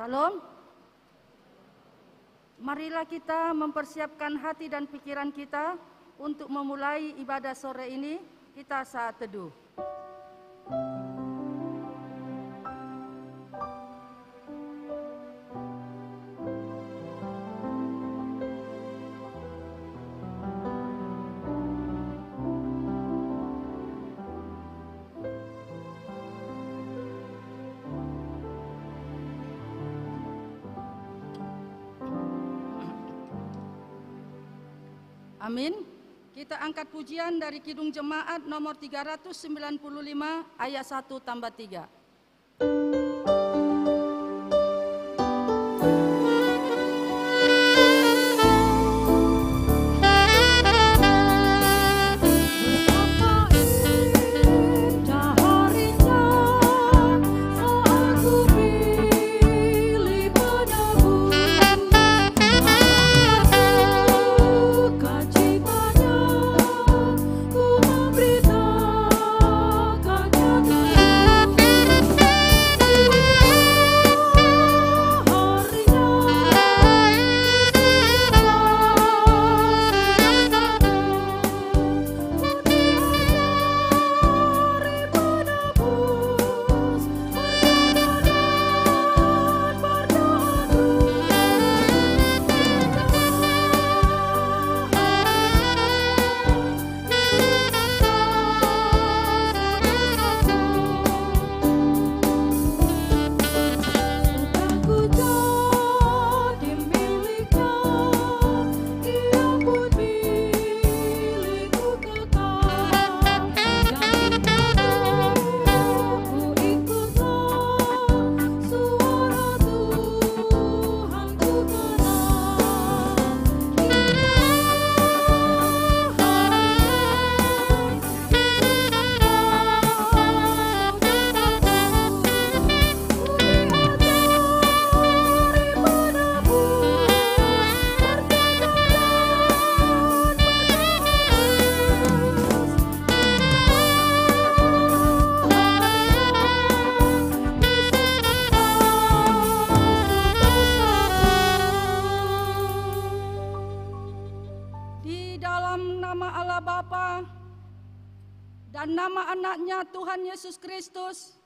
Salam. Marilah kita mempersiapkan hati dan pikiran kita untuk memulai ibadah sore ini. Kita saat teduh. Amin. Kita angkat pujian dari Kidung Jemaat nomor 395 ayat 1 tambah 3. dan nama anaknya Tuhan Yesus Kristus,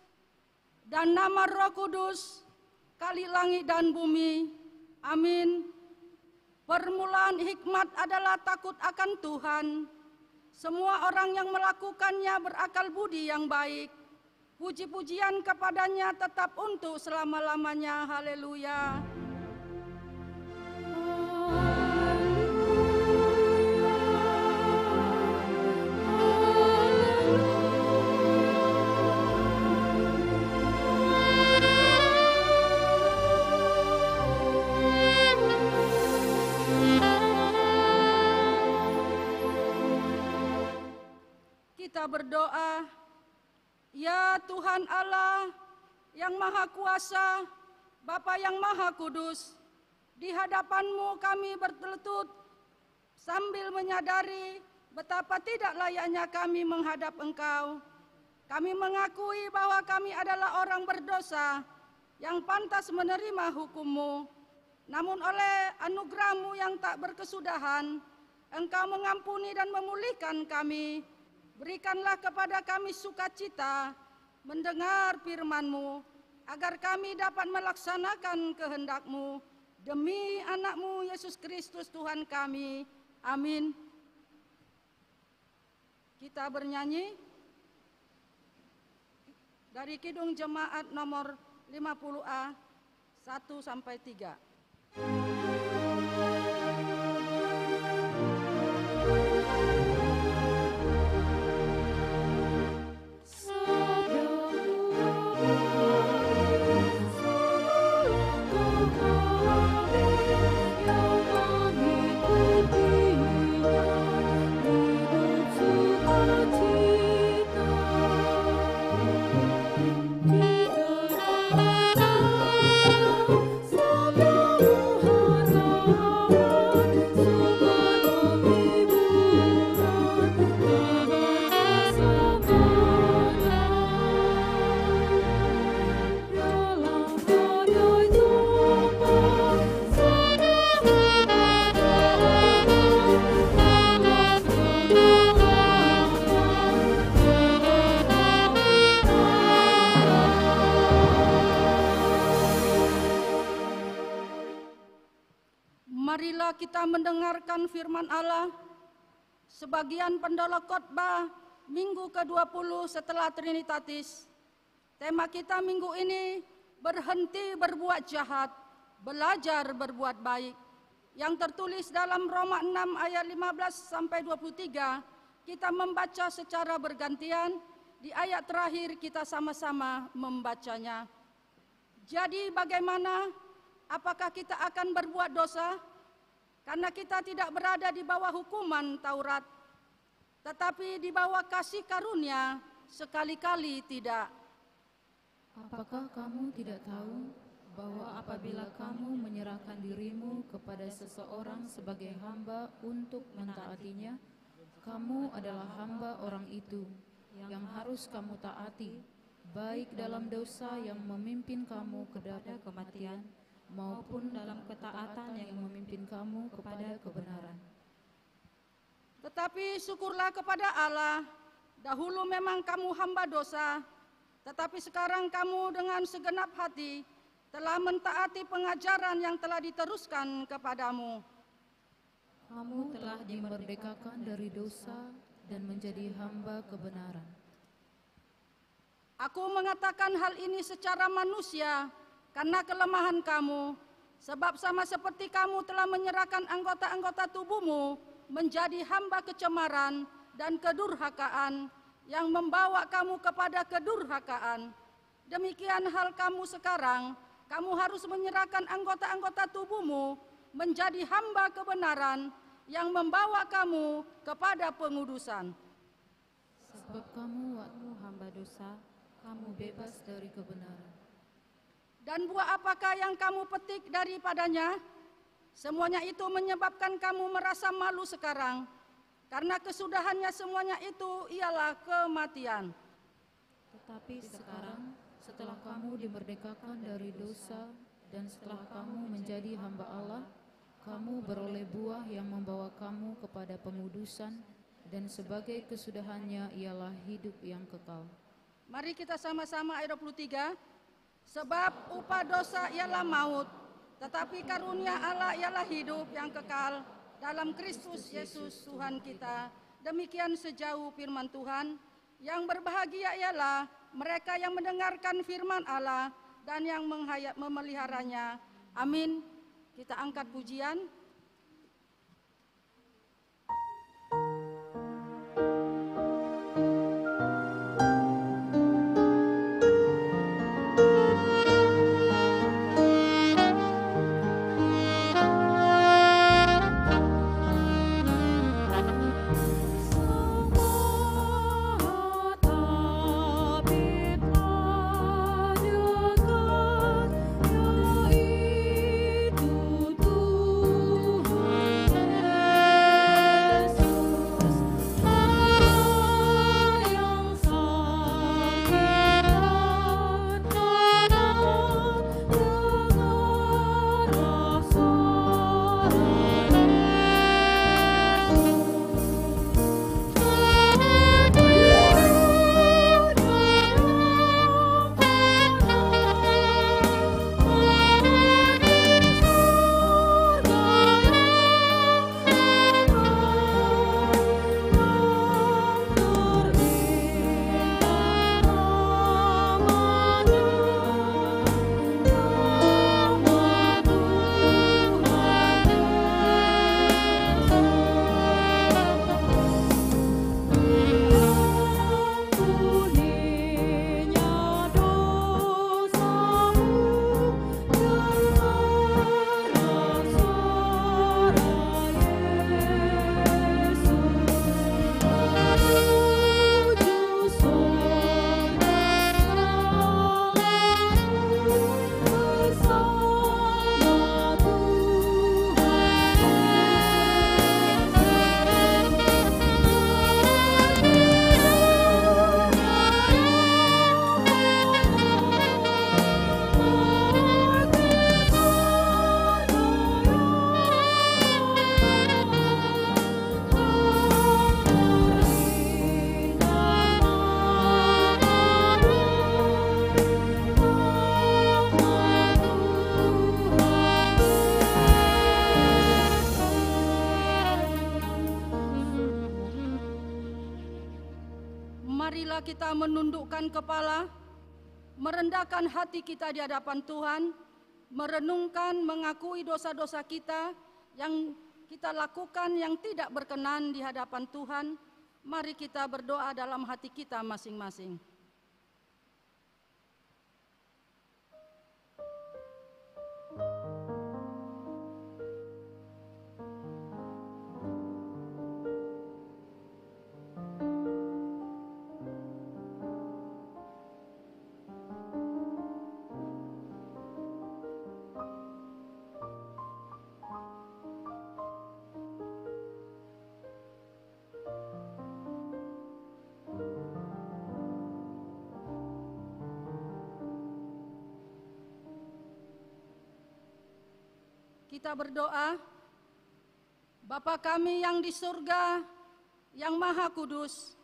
dan nama Roh Kudus, kali langit dan bumi. Amin. Permulaan hikmat adalah takut akan Tuhan. Semua orang yang melakukannya berakal budi yang baik. Puji-pujian kepadanya tetap untuk selama-lamanya. Haleluya. Kita berdoa. Ya Tuhan Allah yang Maha Kuasa, Bapa yang Maha Kudus, di hadapan-Mu kami berlutut sambil menyadari betapa tidak layaknya kami menghadap Engkau. Kami mengakui bahwa kami adalah orang berdosa yang pantas menerima hukum-Mu. Namun oleh anugerah-Mu yang tak berkesudahan, Engkau mengampuni dan memulihkan kami. Berikanlah kepada kami sukacita mendengar firman-Mu, agar kami dapat melaksanakan kehendak-Mu. Demi anak-Mu Yesus Kristus Tuhan kami. Amin. Kita bernyanyi dari Kidung Jemaat nomor 50A 1-3. Marilah kita mendengarkan firman Allah. Sebagian pendolok khotbah minggu ke-20 setelah Trinitatis. Tema kita minggu ini, berhenti berbuat jahat, belajar berbuat baik. Yang tertulis dalam Roma 6 ayat 15-23, kita membaca secara bergantian. Di ayat terakhir kita sama-sama membacanya. Jadi bagaimana? Apakah kita akan berbuat dosa? Karena kita tidak berada di bawah hukuman Taurat, tetapi di bawah kasih karunia, sekali-kali tidak. Apakah kamu tidak tahu bahwa apabila kamu menyerahkan dirimu kepada seseorang sebagai hamba untuk mentaatinya, kamu adalah hamba orang itu yang harus kamu taati, baik dalam dosa yang memimpin kamu kepada kematian, maupun dalam ketaatan yang memimpin kamu kepada kebenaran. Tetapi syukurlah kepada Allah, dahulu memang kamu hamba dosa, tetapi sekarang kamu dengan segenap hati telah mentaati pengajaran yang telah diteruskan kepadamu. Kamu telah dimerdekakan dari dosa dan menjadi hamba kebenaran. Aku mengatakan hal ini secara manusia, karena kelemahan kamu, sebab sama seperti kamu telah menyerahkan anggota-anggota tubuhmu menjadi hamba kecemaran dan kedurhakaan yang membawa kamu kepada kedurhakaan. Demikian hal kamu sekarang, kamu harus menyerahkan anggota-anggota tubuhmu menjadi hamba kebenaran yang membawa kamu kepada pengudusan. Sebab kamu waktu hamba dosa, kamu bebas dari kebenaran. Dan buah apakah yang kamu petik daripadanya? Semuanya itu menyebabkan kamu merasa malu sekarang, karena kesudahannya semuanya itu ialah kematian. Tetapi sekarang, setelah kamu dimerdekakan dari dosa dan setelah kamu menjadi hamba Allah, kamu beroleh buah yang membawa kamu kepada pengudusan, dan sebagai kesudahannya ialah hidup yang kekal. Mari kita sama-sama ayat 23. Sebab upah dosa ialah maut, tetapi karunia Allah ialah hidup yang kekal dalam Kristus Yesus Tuhan kita. Demikian sejauh firman Tuhan. Yang berbahagia ialah mereka yang mendengarkan firman Allah dan yang memeliharanya. Amin. Kita angkat pujian. Marilah kita menundukkan kepala, merendahkan hati kita di hadapan Tuhan, merenungkan, mengakui dosa-dosa kita yang kita lakukan yang tidak berkenan di hadapan Tuhan. Mari kita berdoa dalam hati kita masing-masing. Kita berdoa. Bapa kami yang di surga, yang maha kudus,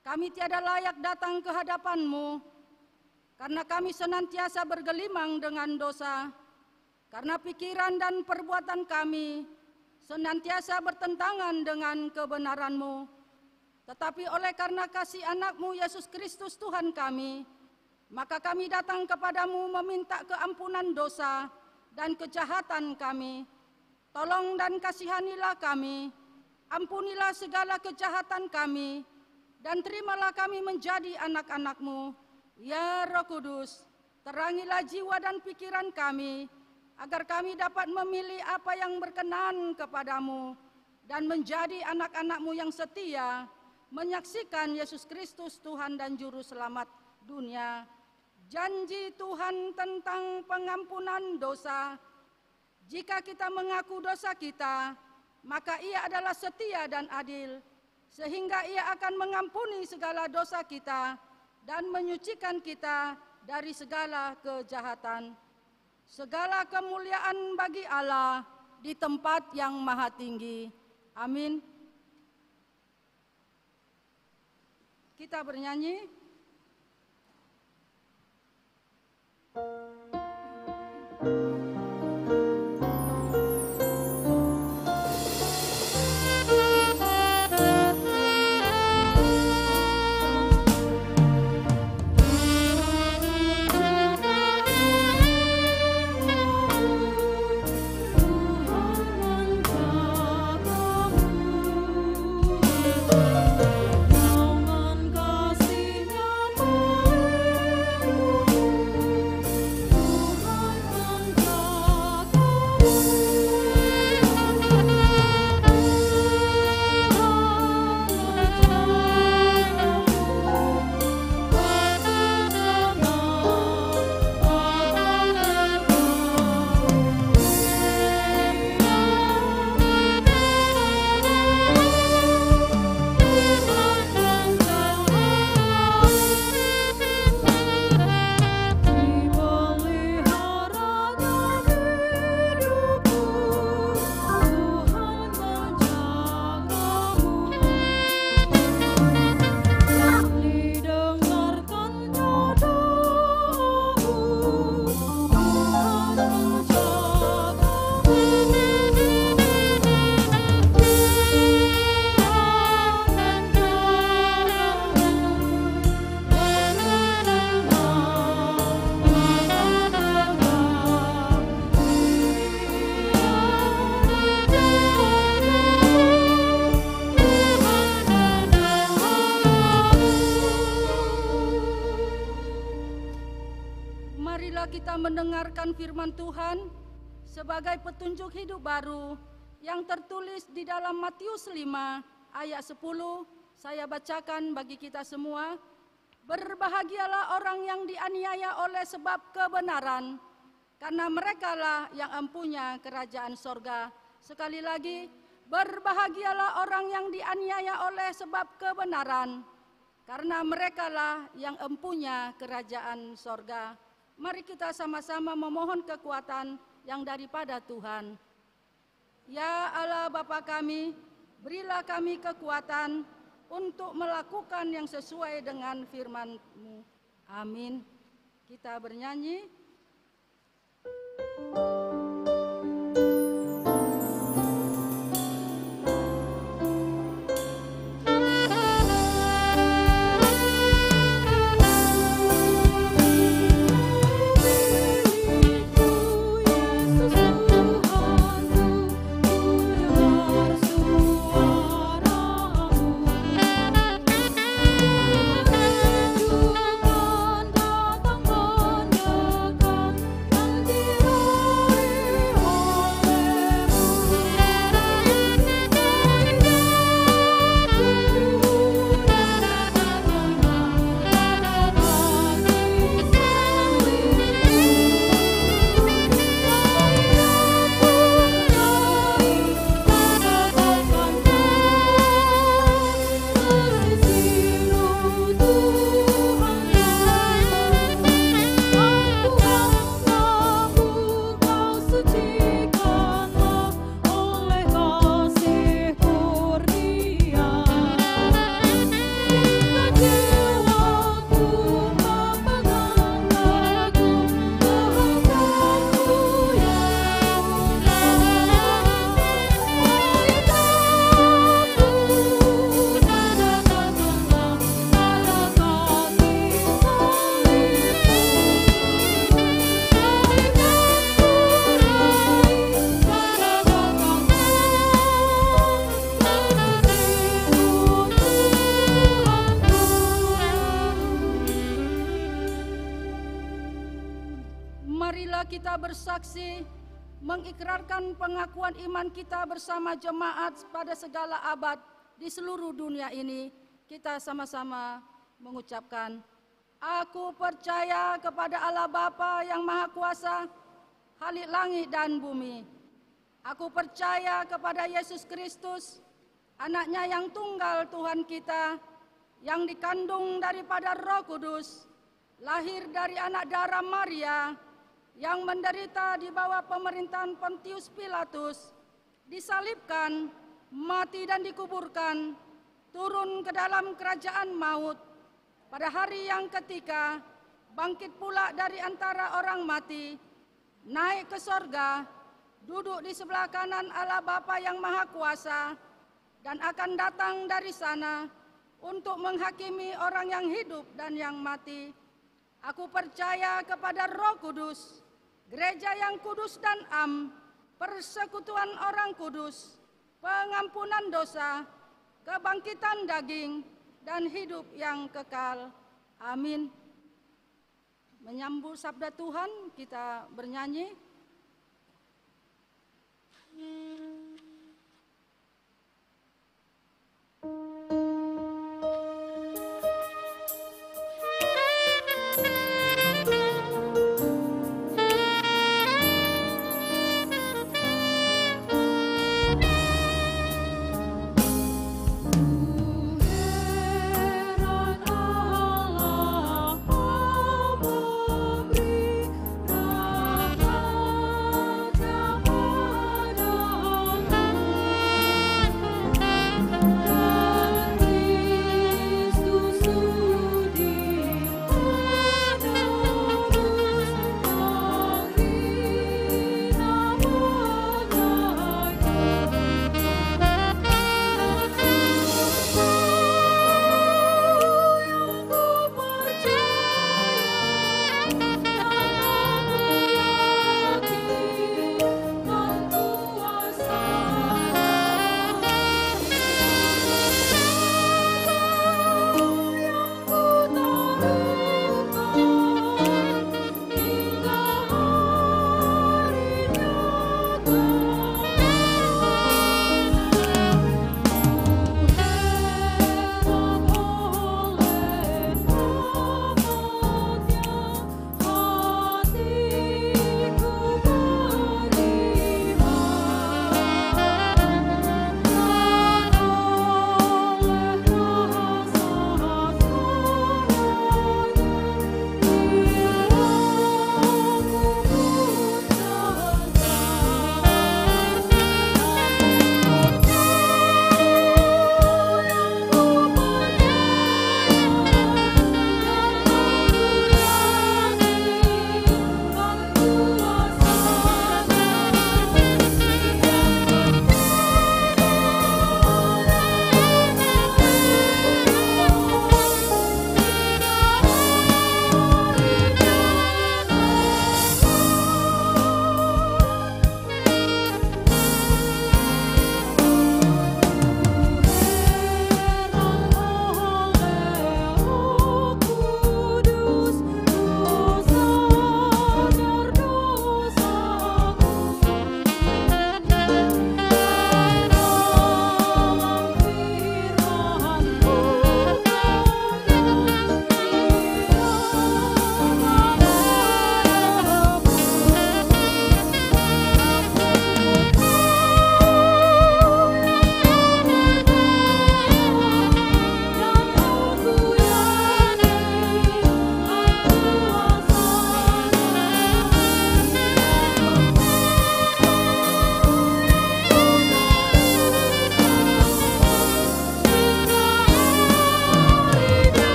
kami tiada layak datang ke hadapan-Mu, karena kami senantiasa bergelimang dengan dosa, karena pikiran dan perbuatan kami senantiasa bertentangan dengan kebenaran-Mu. Tetapi oleh karena kasih anak-Mu Yesus Kristus Tuhan kami, maka kami datang kepadamu meminta keampunan dosa dan kejahatan kami. Tolong dan kasihanilah kami, ampunilah segala kejahatan kami, dan terimalah kami menjadi anak-anak-Mu. Ya Roh Kudus, terangilah jiwa dan pikiran kami, agar kami dapat memilih apa yang berkenan kepadamu, dan menjadi anak-anak-Mu yang setia, menyaksikan Yesus Kristus Tuhan dan Juru Selamat dunia. Janji Tuhan tentang pengampunan dosa. Jika kita mengaku dosa kita, maka Ia adalah setia dan adil, sehingga Ia akan mengampuni segala dosa kita dan menyucikan kita dari segala kejahatan. Segala kemuliaan bagi Allah di tempat yang maha tinggi. Amin. Kita bernyanyi. Marilah kita mendengarkan firman Tuhan sebagai petunjuk hidup baru yang tertulis di dalam Matius 5 ayat 10. Saya bacakan bagi kita semua. Berbahagialah orang yang dianiaya oleh sebab kebenaran, karena merekalah yang empunya kerajaan sorga. Sekali lagi, berbahagialah orang yang dianiaya oleh sebab kebenaran, karena merekalah yang empunya kerajaan sorga. Mari kita sama-sama memohon kekuatan yang daripada Tuhan. Ya Allah Bapa kami, berilah kami kekuatan untuk melakukan yang sesuai dengan firman-Mu. Amin. Kita bernyanyi. Marilah kita bersaksi, mengikrarkan pengakuan iman kita bersama jemaat pada segala abad di seluruh dunia ini. Kita sama-sama mengucapkan, aku percaya kepada Allah Bapa yang Maha Kuasa, Khalik langit dan bumi. Aku percaya kepada Yesus Kristus, Anaknya yang tunggal Tuhan kita, yang dikandung daripada Roh Kudus, lahir dari anak darah Maria, yang menderita di bawah pemerintahan Pontius Pilatus, disalibkan, mati dan dikuburkan, turun ke dalam kerajaan maut, pada hari yang ketiga bangkit pula dari antara orang mati, naik ke sorga, duduk di sebelah kanan Allah Bapa yang Maha Kuasa, dan akan datang dari sana untuk menghakimi orang yang hidup dan yang mati. Aku percaya kepada Roh Kudus, gereja yang kudus dan am, persekutuan orang kudus, pengampunan dosa, kebangkitan daging, dan hidup yang kekal. Amin. Menyambut sabda Tuhan, kita bernyanyi.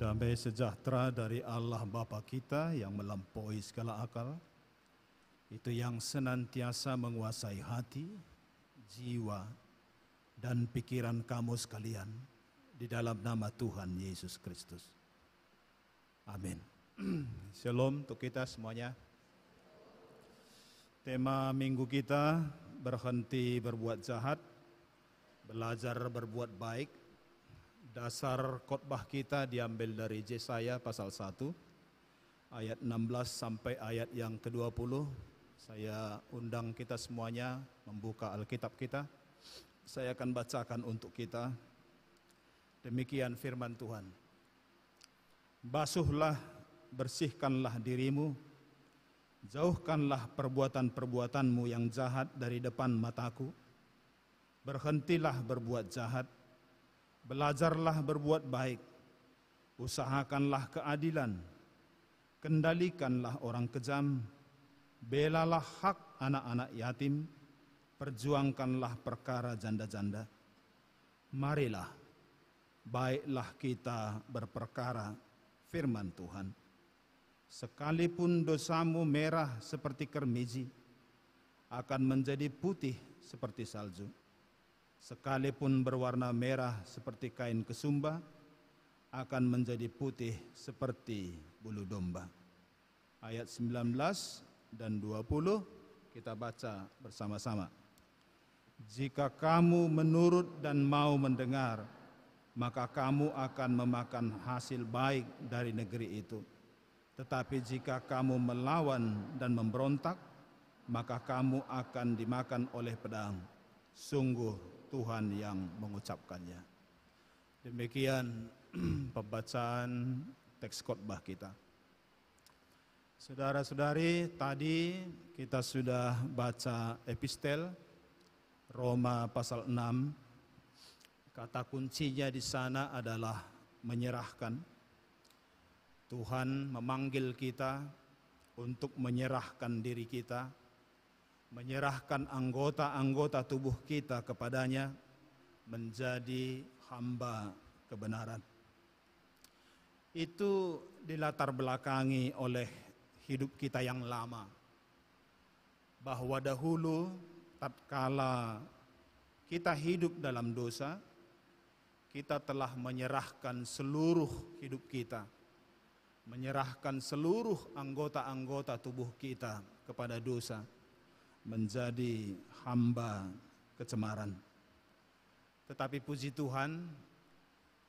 Damai sejahtera dari Allah Bapa kita yang melampaui segala akal, itu yang senantiasa menguasai hati, jiwa, dan pikiran kamu sekalian, di dalam nama Tuhan Yesus Kristus. Amin. Shalom untuk kita semuanya. Tema minggu kita, berhenti berbuat jahat, belajar berbuat baik. Dasar khotbah kita diambil dari Yesaya pasal 1, ayat 16 sampai ayat yang ke-20. Saya undang kita semuanya membuka Alkitab kita. Saya akan bacakan untuk kita. Demikian firman Tuhan. Basuhlah, bersihkanlah dirimu, jauhkanlah perbuatan-perbuatanmu yang jahat dari depan mataku. Berhentilah berbuat jahat, belajarlah berbuat baik, usahakanlah keadilan, kendalikanlah orang kejam, belalah hak anak-anak yatim, perjuangkanlah perkara janda-janda. Marilah, baiklah kita berperkara firman Tuhan. Sekalipun dosamu merah seperti kermiji, akan menjadi putih seperti salju. Sekalipun berwarna merah seperti kain kesumba, akan menjadi putih seperti bulu domba. Ayat 19 dan 20 kita baca bersama-sama. Jika kamu menurut dan mau mendengar, maka kamu akan memakan hasil baik dari negeri itu. Tetapi jika kamu melawan dan memberontak, maka kamu akan dimakan oleh pedang. Sungguh Tuhan yang mengucapkannya. Demikian pembacaan teks khotbah kita. Saudara-saudari, tadi kita sudah baca epistel Roma pasal 6. Kata kuncinya di sana adalah menyerahkan. Tuhan memanggil kita untuk menyerahkan diri kita, menyerahkan anggota-anggota tubuh kita kepadanya menjadi hamba kebenaran. Itu dilatar belakangi oleh hidup kita yang lama. Bahwa dahulu tatkala kita hidup dalam dosa, kita telah menyerahkan seluruh hidup kita, menyerahkan seluruh anggota-anggota tubuh kita kepada dosa, menjadi hamba kecemaran. Tetapi puji Tuhan,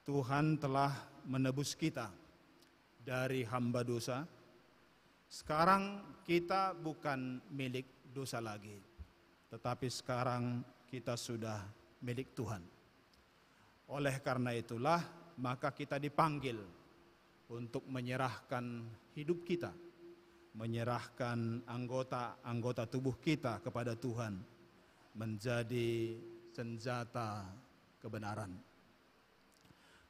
Tuhan telah menebus kita dari hamba dosa. Sekarang kita bukan milik dosa lagi, tetapi sekarang kita sudah milik Tuhan. Oleh karena itulah, maka kita dipanggil untuk menyerahkan hidup kita, menyerahkan anggota-anggota tubuh kita kepada Tuhan, menjadi senjata kebenaran.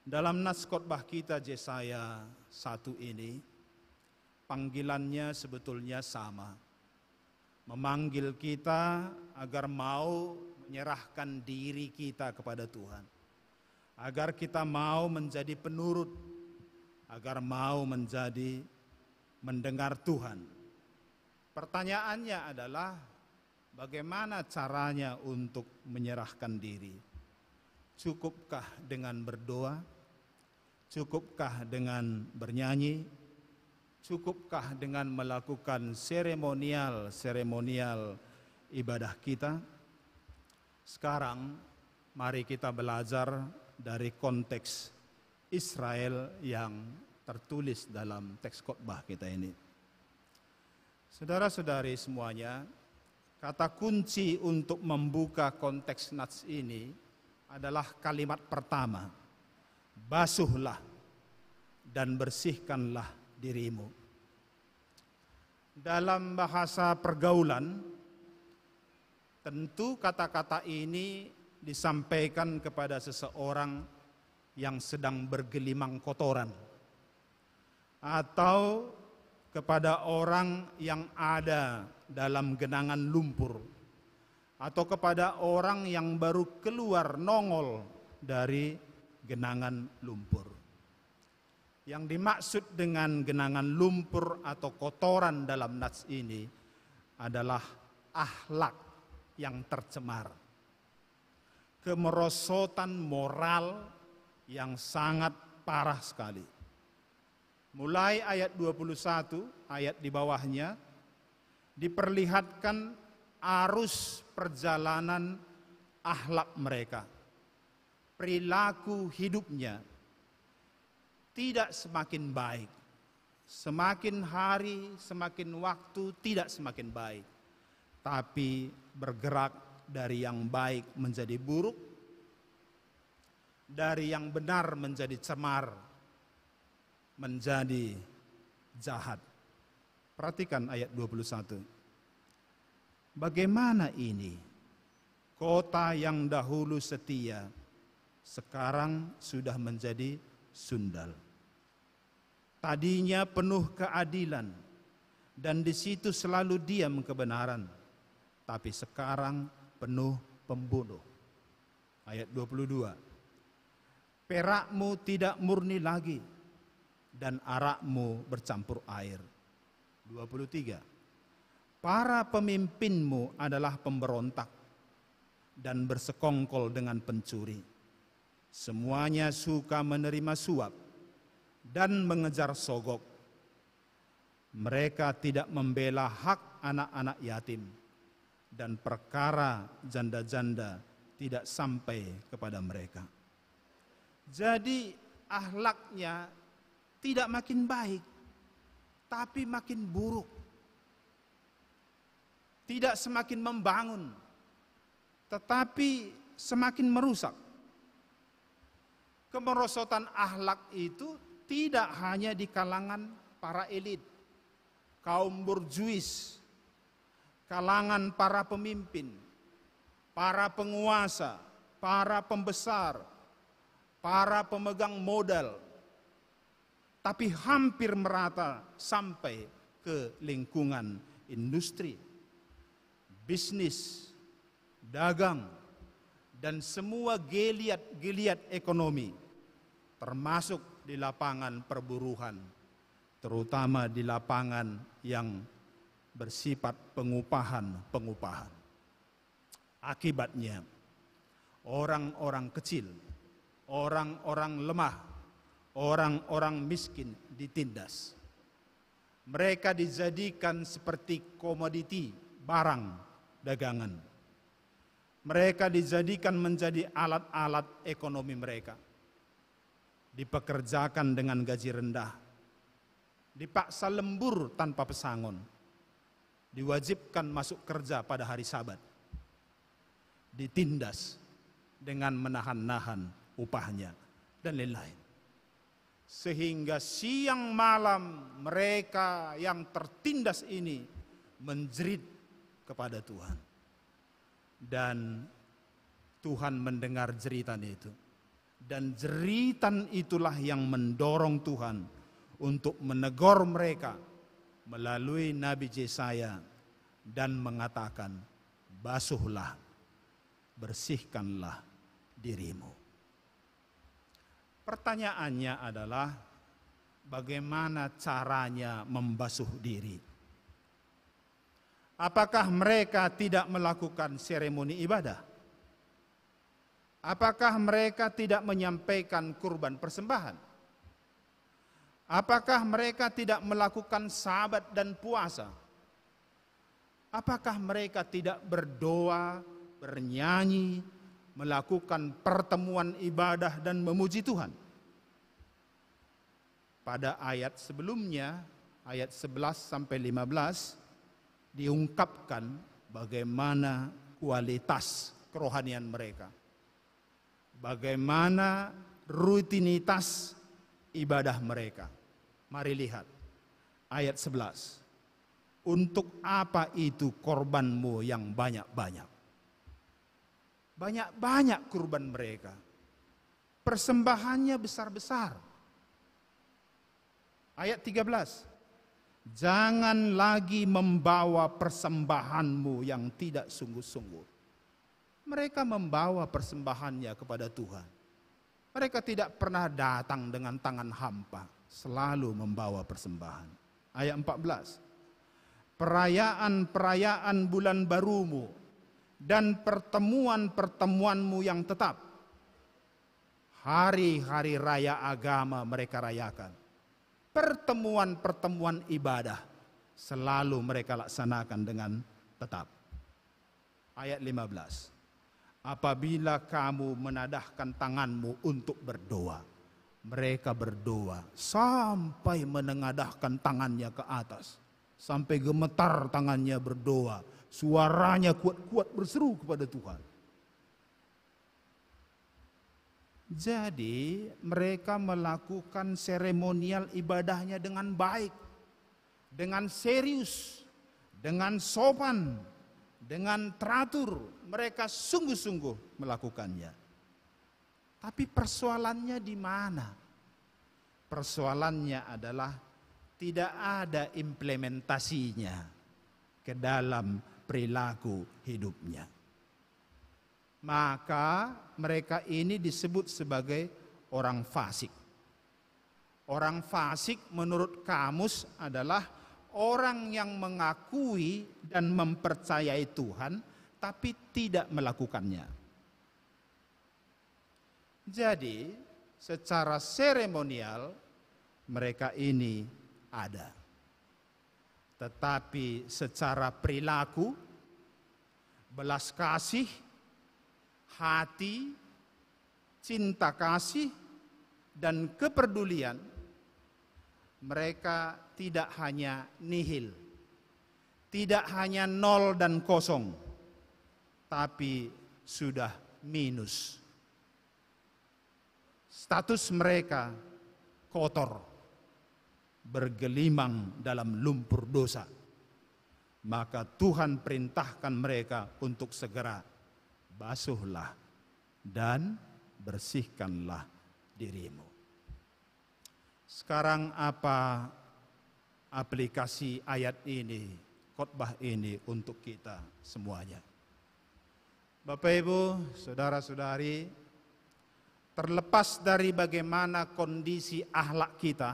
Dalam nas khotbah kita Yesaya 1 ini, panggilannya sebetulnya sama. Memanggil kita agar mau menyerahkan diri kita kepada Tuhan. Agar kita mau menjadi penurut, agar mau menjadi mendengar Tuhan. Pertanyaannya adalah bagaimana caranya untuk menyerahkan diri? Cukupkah dengan berdoa? Cukupkah dengan bernyanyi? Cukupkah dengan melakukan seremonial ibadah kita? Sekarang mari kita belajar dari konteks Israel yang tertulis dalam teks khotbah kita ini. Saudara-saudari semuanya, kata kunci untuk membuka konteks nats ini adalah kalimat pertama, basuhlah dan bersihkanlah dirimu. Dalam bahasa pergaulan, tentu kata-kata ini disampaikan kepada seseorang yang sedang bergelimang kotoran, atau kepada orang yang ada dalam genangan lumpur, atau kepada orang yang baru keluar nongol dari genangan lumpur. Yang dimaksud dengan genangan lumpur atau kotoran dalam nats ini adalah akhlak yang tercemar, kemerosotan moral yang sangat parah sekali. Mulai ayat 21, ayat di bawahnya, diperlihatkan arus perjalanan akhlak mereka. Perilaku hidupnya tidak semakin baik. Semakin hari, semakin waktu tidak semakin baik. Tapi bergerak dari yang baik menjadi buruk, dari yang benar menjadi cemar, menjadi jahat. Perhatikan ayat 21. Bagaimana ini? Kota yang dahulu setia, sekarang sudah menjadi sundal. Tadinya penuh keadilan dan di situ selalu diam kebenaran, tapi sekarang penuh pembunuh. Ayat 22. Perakmu tidak murni lagi dan arakmu bercampur air. 23. Para pemimpinmu adalah pemberontak dan bersekongkol dengan pencuri. Semuanya suka menerima suap dan mengejar sogok. Mereka tidak membela hak anak-anak yatim dan perkara janda-janda tidak sampai kepada mereka. Jadi akhlaknya tidak makin baik, tapi makin buruk. Tidak semakin membangun, tetapi semakin merusak. Kemerosotan akhlak itu tidak hanya di kalangan para elit, kaum burjuis, kalangan para pemimpin, para penguasa, para pembesar, para pemegang modal, tapi hampir merata sampai ke lingkungan industri, bisnis, dagang, dan semua geliat ekonomi, termasuk di lapangan perburuhan, terutama di lapangan yang bersifat pengupahan. Akibatnya, orang-orang kecil, orang-orang lemah, orang-orang miskin ditindas. Mereka dijadikan seperti komoditi, barang dagangan. Mereka dijadikan menjadi alat-alat ekonomi mereka. Dipekerjakan dengan gaji rendah, dipaksa lembur tanpa pesangon, diwajibkan masuk kerja pada hari Sabat, ditindas dengan menahan-nahan upahnya, dan lain-lain. Sehingga siang malam mereka yang tertindas ini menjerit kepada Tuhan. Dan Tuhan mendengar jeritan itu. Dan jeritan itulah yang mendorong Tuhan untuk menegur mereka melalui Nabi Yesaya dan mengatakan, basuhlah, bersihkanlah dirimu. Pertanyaannya adalah, bagaimana caranya membasuh diri? Apakah mereka tidak melakukan seremoni ibadah? Apakah mereka tidak menyampaikan kurban persembahan? Apakah mereka tidak melakukan sabat dan puasa? Apakah mereka tidak berdoa, bernyanyi, melakukan pertemuan ibadah dan memuji Tuhan? Pada ayat sebelumnya, ayat 11 sampai 15, diungkapkan bagaimana kualitas kerohanian mereka. Bagaimana rutinitas ibadah mereka. Mari lihat ayat 11. Untuk apa itu korbanmu yang banyak-banyak? Banyak-banyak kurban mereka. Persembahannya besar-besar. Ayat 13. Jangan lagi membawa persembahanmu yang tidak sungguh-sungguh. Mereka membawa persembahannya kepada Tuhan. Mereka tidak pernah datang dengan tangan hampa, selalu membawa persembahan. Ayat 14. Perayaan-perayaan bulan barumu dan pertemuan-pertemuanmu yang tetap. Hari-hari raya agama mereka rayakan. Pertemuan-pertemuan ibadah selalu mereka laksanakan dengan tetap. Ayat 15. Apabila kamu menadahkan tanganmu untuk berdoa, mereka berdoa sampai menengadahkan tangannya ke atas, sampai gemetar tangannya berdoa, suaranya kuat-kuat berseru kepada Tuhan. Jadi mereka melakukan seremonial ibadahnya dengan baik, dengan serius, dengan sopan, dengan teratur. Mereka sungguh-sungguh melakukannya. Tapi persoalannya di mana? Persoalannya adalah tidak ada implementasinya ke dalam perilaku hidupnya. Maka mereka ini disebut sebagai orang fasik. Orang fasik menurut kamus adalah orang yang mengakui dan mempercayai Tuhan tapi tidak melakukannya. Jadi secara seremonial mereka ini ada. Tetapi secara perilaku, belas kasih, hati, cinta kasih, dan kepedulian, mereka tidak hanya nihil, tidak hanya nol dan kosong, tapi sudah minus. Status mereka kotor, bergelimang dalam lumpur dosa. Maka Tuhan perintahkan mereka untuk segera basuhlah dan bersihkanlah dirimu. Sekarang apa aplikasi ayat ini, khotbah ini untuk kita semuanya? Bapak Ibu, saudara-saudari, terlepas dari bagaimana kondisi akhlak kita,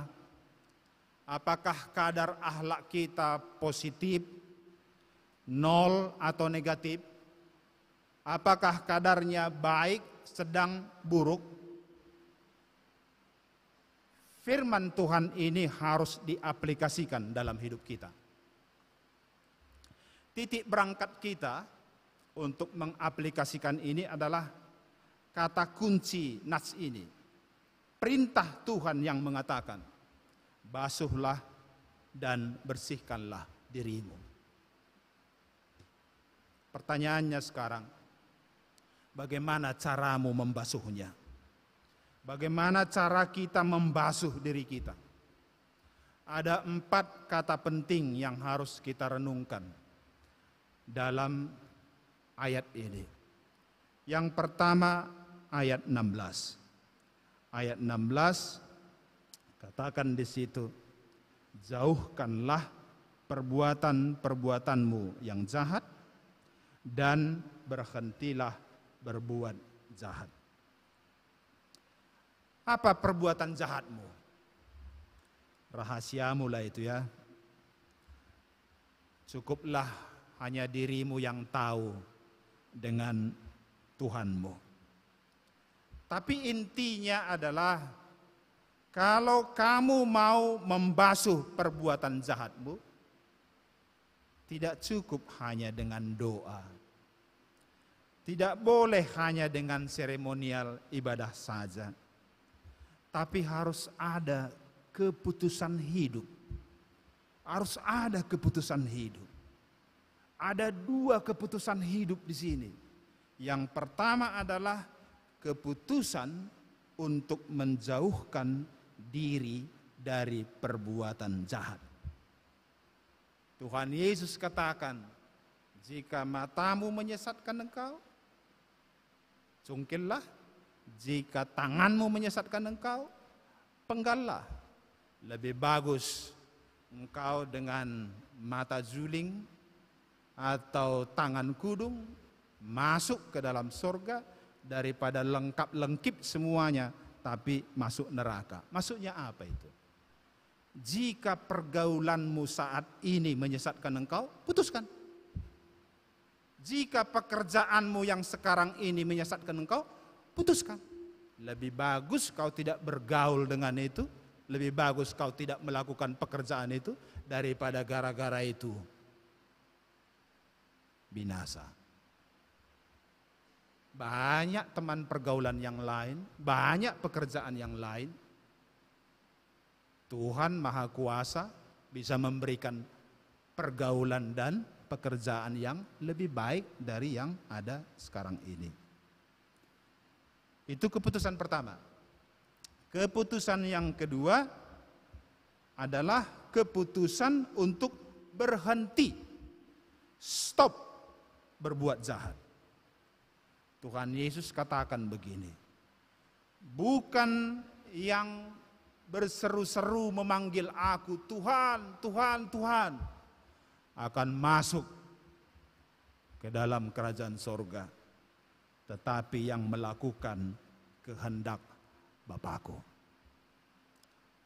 apakah kadar akhlak kita positif, nol atau negatif, apakah kadarnya baik, sedang, buruk, firman Tuhan ini harus diaplikasikan dalam hidup kita. Titik berangkat kita untuk mengaplikasikan ini adalah kata kunci nas ini. Perintah Tuhan yang mengatakan, basuhlah dan bersihkanlah dirimu. Pertanyaannya sekarang, bagaimana caramu membasuhnya? Bagaimana cara kita membasuh diri kita? Ada 4 kata penting yang harus kita renungkan dalam ayat ini. Yang pertama ayat 16. Ayat 16 katakan di situ, jauhkanlah perbuatan-perbuatanmu yang jahat dan berhentilah berbuat jahat. Apa perbuatan jahatmu? Rahasiamu lah itu ya. Cukuplah hanya dirimu yang tahu dengan Tuhanmu. Tapi intinya adalah kalau kamu mau membasuh perbuatan jahatmu, tidak cukup hanya dengan doa. Tidak boleh hanya dengan seremonial ibadah saja. Tapi harus ada keputusan hidup. Harus ada keputusan hidup. Ada 2 keputusan hidup di sini. Yang pertama adalah keputusan untuk menjauhkan diri dari perbuatan jahat. Tuhan Yesus katakan, jika matamu menyesatkan engkau, cungkillah. Jika tanganmu menyesatkan engkau, penggallah. Lebih bagus engkau dengan mata juling atau tangan kudung masuk ke dalam surga daripada lengkap-lengkip semuanya tapi masuk neraka. Maksudnya apa itu? Jika pergaulanmu saat ini menyesatkan engkau, putuskan. Jika pekerjaanmu yang sekarang ini menyesatkan engkau, putuskan. Lebih bagus kau tidak bergaul dengan itu, lebih bagus kau tidak melakukan pekerjaan itu daripada gara-gara itu binasa. Banyak teman pergaulan yang lain, banyak pekerjaan yang lain. Tuhan Maha Kuasa bisa memberikan pergaulan dan pekerjaan yang lebih baik dari yang ada sekarang ini. Itu keputusan pertama. Keputusan yang kedua adalah keputusan untuk berhenti. Stop berbuat jahat. Tuhan Yesus katakan begini, bukan yang berseru-seru memanggil aku, Tuhan, Tuhan, Tuhan, akan masuk ke dalam kerajaan sorga. Tetapi yang melakukan kehendak Bapakku.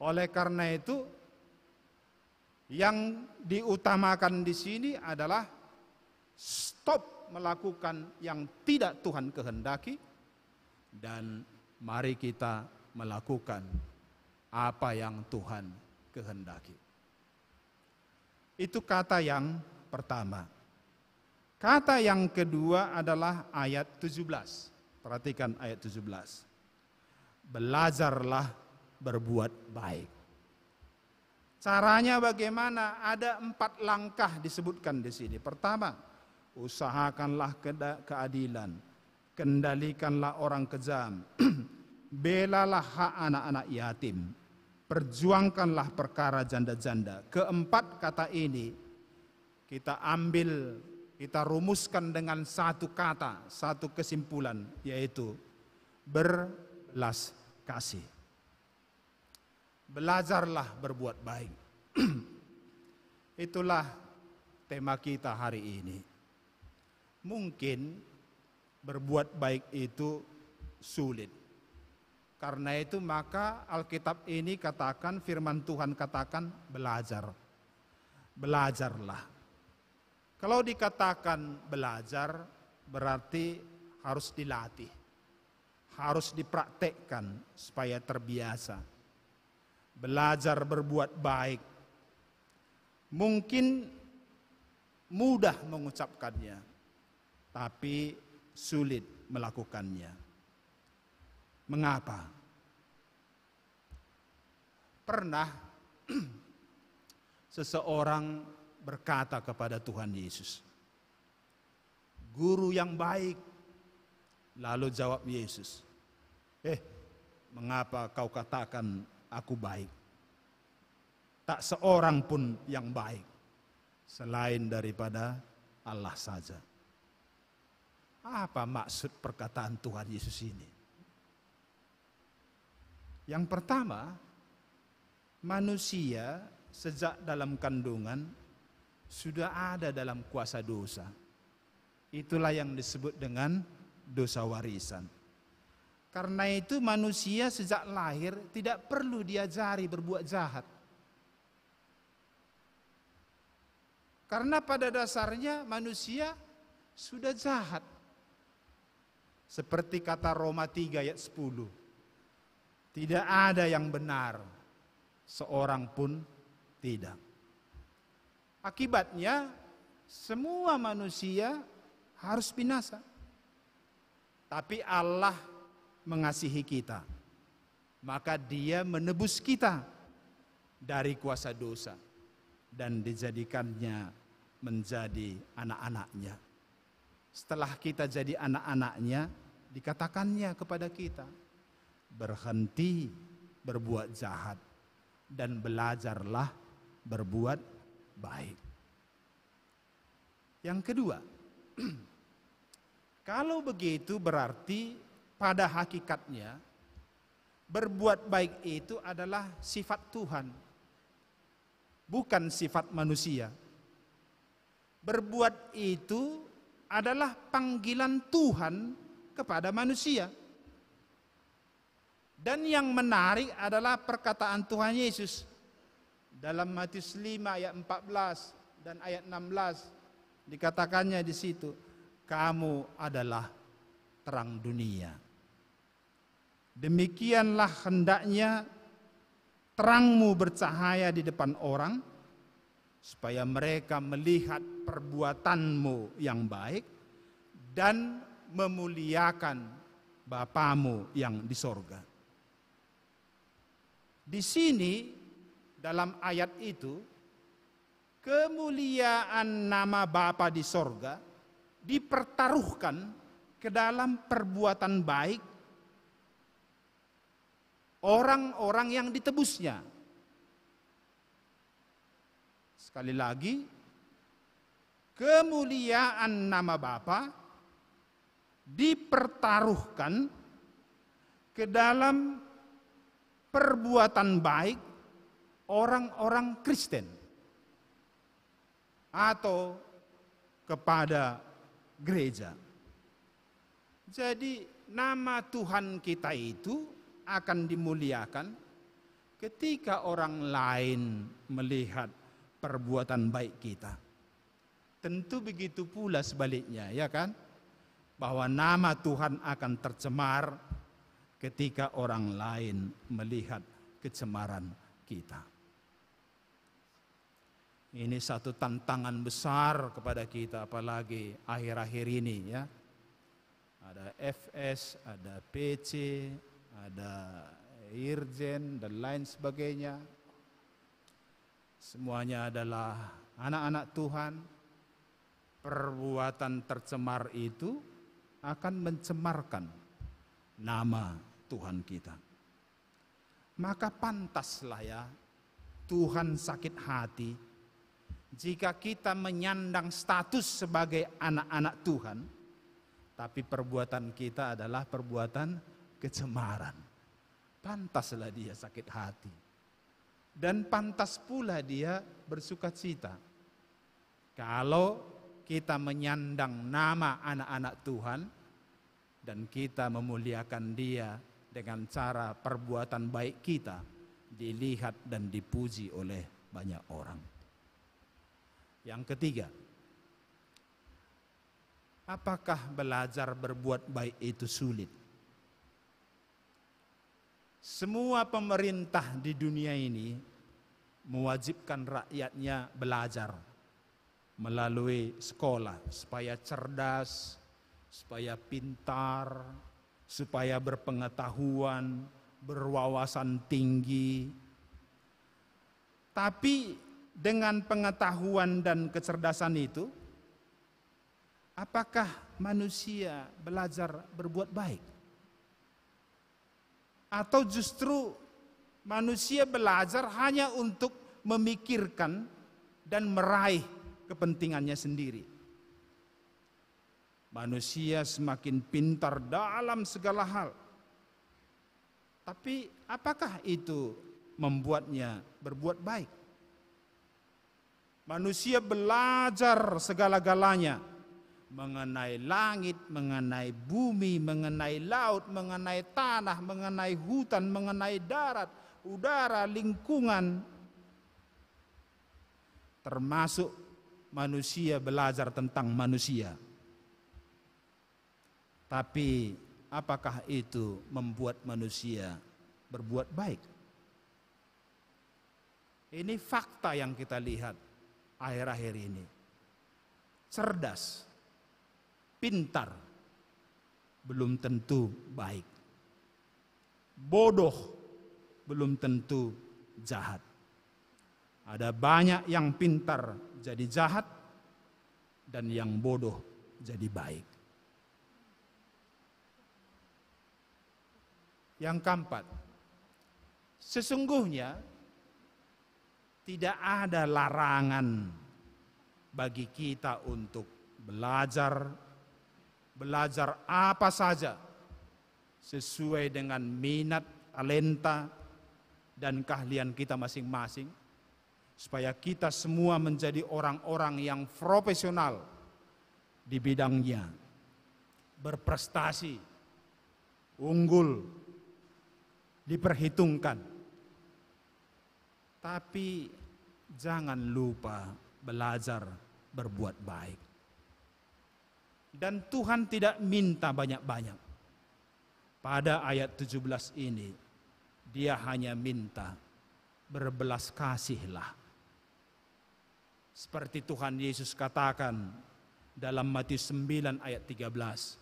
Oleh karena itu, yang diutamakan di sini adalah stop melakukan yang tidak Tuhan kehendaki, dan mari kita melakukan apa yang Tuhan kehendaki. Itu kata yang pertama. Kata yang kedua adalah ayat 17. Perhatikan ayat 17. Belajarlah berbuat baik. Caranya bagaimana? Ada 4 langkah disebutkan di sini. Pertama, usahakanlah keadilan, kendalikanlah orang kejam, belalah hak anak-anak yatim, perjuangkanlah perkara janda-janda. Keempat kata ini kita ambil, kita rumuskan dengan satu kata, satu kesimpulan, yaitu berbelas kasih. Belajarlah berbuat baik. Itulah tema kita hari ini. Mungkin berbuat baik itu sulit. Karena itu maka Alkitab ini katakan, firman Tuhan katakan belajar. Belajarlah. Kalau dikatakan belajar berarti harus dilatih. Harus dipraktekkan supaya terbiasa. Belajar berbuat baik. Mungkin mudah mengucapkannya, tapi sulit melakukannya. Mengapa? Pernah seseorang berkata kepada Tuhan Yesus, "Guru yang baik." Lalu jawab Yesus, "Mengapa kau katakan aku baik? Tak seorang pun yang baik selain daripada Allah saja." Apa maksud perkataan Tuhan Yesus ini? Yang pertama, manusia sejak dalam kandungan sudah ada dalam kuasa dosa. Itulah yang disebut dengan dosa warisan. Karena itu manusia sejak lahir tidak perlu diajari berbuat jahat. Karena pada dasarnya manusia sudah jahat. Seperti kata Roma 3 ayat 10. Tidak ada yang benar, seorang pun tidak. Akibatnya semua manusia harus binasa. Tapi Allah mengasihi kita, maka Dia menebus kita dari kuasa dosa dan dijadikannya menjadi anak-anaknya. Setelah kita jadi anak-anaknya, dikatakannya kepada kita, berhenti berbuat jahat dan belajarlah berbuat baik. Yang kedua, kalau begitu berarti pada hakikatnya berbuat baik itu adalah sifat Tuhan, bukan sifat manusia. Berbuat itu adalah panggilan Tuhan kepada manusia. Dan yang menarik adalah perkataan Tuhan Yesus dalam Matius 5 ayat 14 dan ayat 16, dikatakannya di situ, kamu adalah terang dunia. Demikianlah hendaknya terangmu bercahaya di depan orang, supaya mereka melihat perbuatanmu yang baik dan memuliakan Bapamu yang di sorga. Di sini dalam ayat itu, kemuliaan nama Bapa di sorga dipertaruhkan ke dalam perbuatan baik orang-orang yang ditebusnya. Sekali lagi, kemuliaan nama Bapa dipertaruhkan ke dalam perbuatan baik orang-orang Kristen atau kepada gereja. Jadi nama Tuhan kita itu akan dimuliakan ketika orang lain melihat perbuatan baik kita. Tentu begitu pula sebaliknya, ya kan? Bahwa nama Tuhan akan tercemar ketika orang lain melihat kecemaran kita. Ini satu tantangan besar kepada kita, apalagi akhir-akhir ini, ya. Ada FS, ada PC, ada Irjen dan lain sebagainya. Semuanya adalah anak-anak Tuhan. Perbuatan tercemar itu akan mencemarkan nama Tuhan kita. Maka pantaslah ya Tuhan sakit hati jika kita menyandang status sebagai anak-anak Tuhan, tapi perbuatan kita adalah perbuatan kecemaran. Pantaslah dia sakit hati. Dan pantas pula dia bersuka cita. Kalau kita menyandang nama anak-anak Tuhan dan kita memuliakan dia dengan cara perbuatan baik kita dilihat dan dipuji oleh banyak orang. Yang ketiga, apakah belajar berbuat baik itu sulit? Semua pemerintah di dunia ini mewajibkan rakyatnya belajar melalui sekolah supaya cerdas, supaya pintar, supaya berpengetahuan, berwawasan tinggi. Tapi dengan pengetahuan dan kecerdasan itu, apakah manusia belajar berbuat baik? Atau justru manusia belajar hanya untuk memikirkan dan meraih kepentingannya sendiri? Manusia semakin pintar dalam segala hal. Tapi apakah itu membuatnya berbuat baik? Manusia belajar segala-galanya mengenai langit, mengenai bumi, mengenai laut, mengenai tanah, mengenai hutan, mengenai darat, udara, lingkungan. Termasuk manusia belajar tentang manusia. Tapi apakah itu membuat manusia berbuat baik? Ini fakta yang kita lihat akhir-akhir ini. Cerdas, pintar, belum tentu baik. Bodoh, belum tentu jahat. Ada banyak yang pintar jadi jahat dan yang bodoh jadi baik. Yang keempat, sesungguhnya tidak ada larangan bagi kita untuk belajar apa saja sesuai dengan minat, talenta, dan keahlian kita masing-masing, supaya kita semua menjadi orang-orang yang profesional di bidangnya, berprestasi, unggul, diperhitungkan. Tapi jangan lupa belajar berbuat baik. Dan Tuhan tidak minta banyak-banyak. Pada ayat 17 ini, Dia hanya minta berbelas kasihlah. Seperti Tuhan Yesus katakan dalam Matius 9 ayat 13.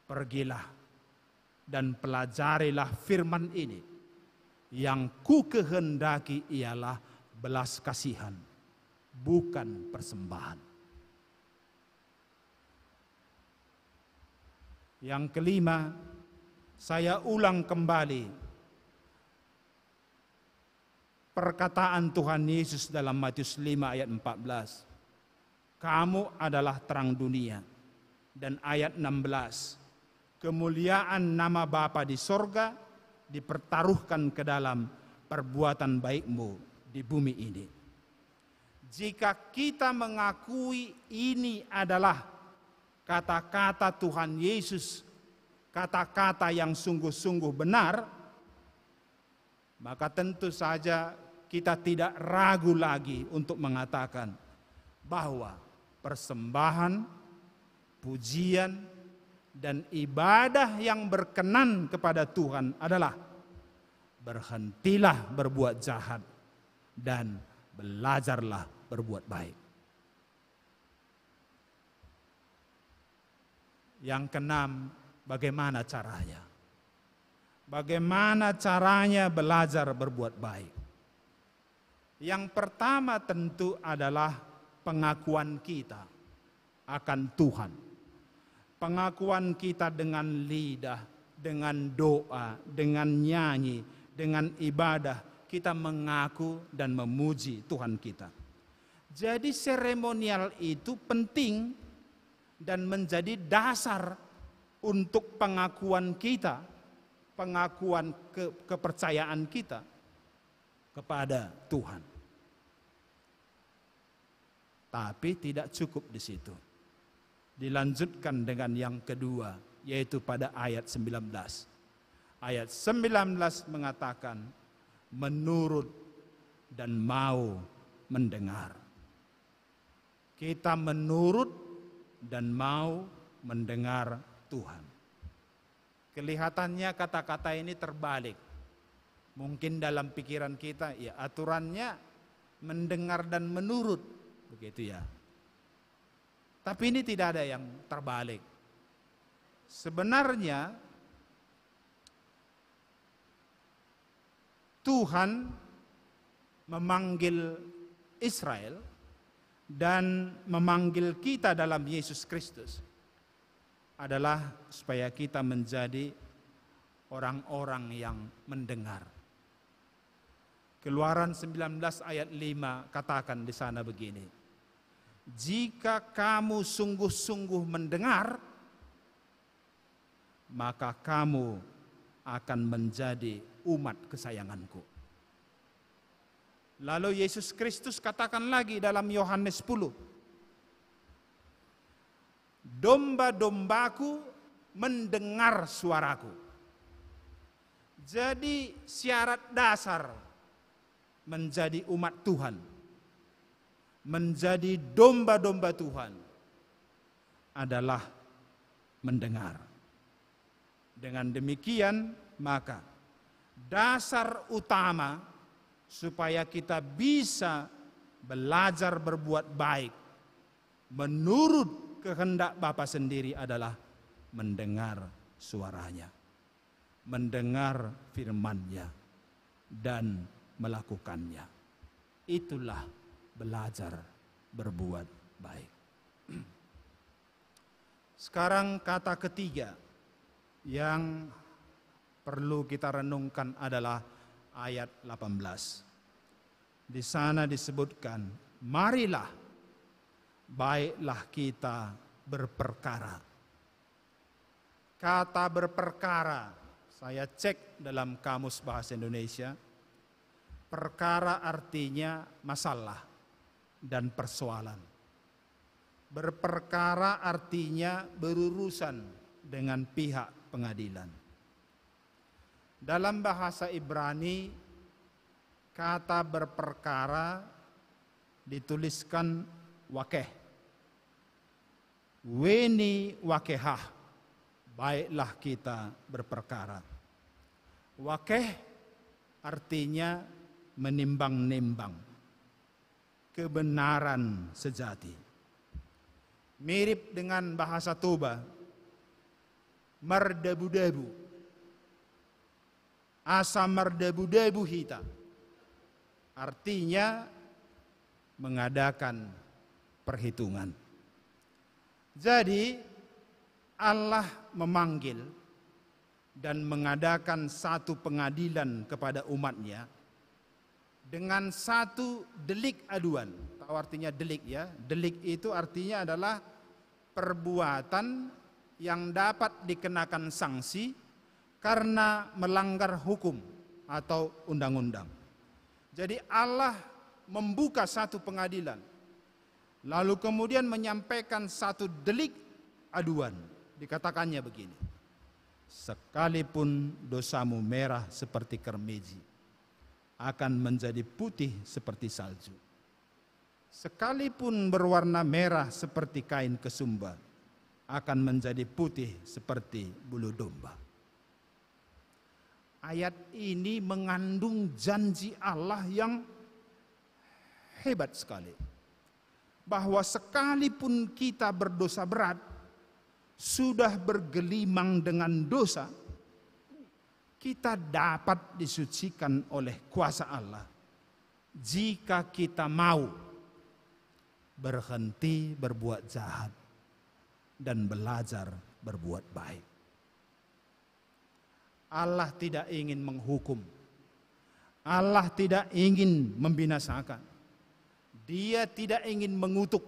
Pergilah dan pelajarilah firman ini. Yang ku kehendaki ialah belas kasihan, bukan persembahan. Yang kelima, saya ulang kembali perkataan Tuhan Yesus dalam Matius 5 ayat 14. Kamu adalah terang dunia. Dan ayat 16. Kemuliaan nama Bapa di sorga dipertaruhkan ke dalam perbuatan baikmu di bumi ini. Jika kita mengakui ini adalah kata-kata Tuhan Yesus, kata-kata yang sungguh-sungguh benar, maka tentu saja kita tidak ragu lagi untuk mengatakan bahwa persembahan, pujian, dan ibadah yang berkenan kepada Tuhan adalah berhentilah berbuat jahat dan belajarlah berbuat baik. Yang keenam, bagaimana caranya? Bagaimana caranya belajar berbuat baik? Yang pertama tentu adalah pengakuan kita akan Tuhan. Pengakuan kita dengan lidah, dengan doa, dengan nyanyi, dengan ibadah, kita mengaku dan memuji Tuhan kita. Jadi seremonial itu penting dan menjadi dasar untuk pengakuan kita, pengakuan kepercayaan kita kepada Tuhan. Tapi tidak cukup di situ. Dilanjutkan dengan yang kedua, yaitu pada ayat 19. Ayat 19 mengatakan, menurut dan mau mendengar. Kita menurut dan mau mendengar Tuhan. Kelihatannya kata-kata ini terbalik. Mungkin dalam pikiran kita, ya aturannya mendengar dan menurut, begitu ya. Tapi ini tidak ada yang terbalik. Sebenarnya Tuhan memanggil Israel dan memanggil kita dalam Yesus Kristus adalah supaya kita menjadi orang-orang yang mendengar. Keluaran 19 ayat 5 katakan di sana begini. Jika kamu sungguh-sungguh mendengar, maka kamu akan menjadi umat kesayanganku. Lalu Yesus Kristus katakan lagi dalam Yohanes 10. Domba-dombaku mendengar suaraku. Jadi syarat dasar menjadi umat Tuhan, menjadi domba-domba Tuhan adalah mendengar. Dengan demikian maka dasar utama supaya kita bisa belajar berbuat baik menurut kehendak Bapa sendiri adalah mendengar suaranya, mendengar firman-Nya dan melakukannya. Itulah belajar berbuat baik. Sekarang kata ketiga yang perlu kita renungkan adalah ayat 18. Di sana disebutkan, marilah baiklah kita berperkara. Kata berperkara, saya cek dalam Kamus Bahasa Indonesia, perkara artinya masalah dan persoalan. Berperkara artinya berurusan dengan pihak pengadilan. Dalam bahasa Ibrani, kata berperkara dituliskan wakeh. Weni wakehah, baiklah kita berperkara. Wakeh artinya menimbang-nimbang kebenaran sejati. Mirip dengan bahasa Toba, mardabu-dabu. Asa mardabu-dabu hita. Artinya mengadakan perhitungan. Jadi Allah memanggil dan mengadakan satu pengadilan kepada umatnya dengan satu delik aduan. Tahu artinya delik ya? Delik itu artinya adalah perbuatan yang dapat dikenakan sanksi karena melanggar hukum atau undang-undang. Jadi Allah membuka satu pengadilan, lalu kemudian menyampaikan satu delik aduan. Dikatakannya begini, sekalipun dosamu merah seperti kermeji, akan menjadi putih seperti salju. Sekalipun berwarna merah seperti kain kesumba, akan menjadi putih seperti bulu domba. Ayat ini mengandung janji Allah yang hebat sekali. Bahwa sekalipun kita berdosa berat, sudah bergelimang dengan dosa, kita dapat disucikan oleh kuasa Allah. Jika kita mau berhenti berbuat jahat dan belajar berbuat baik. Allah tidak ingin menghukum. Allah tidak ingin membinasakan. Dia tidak ingin mengutuk.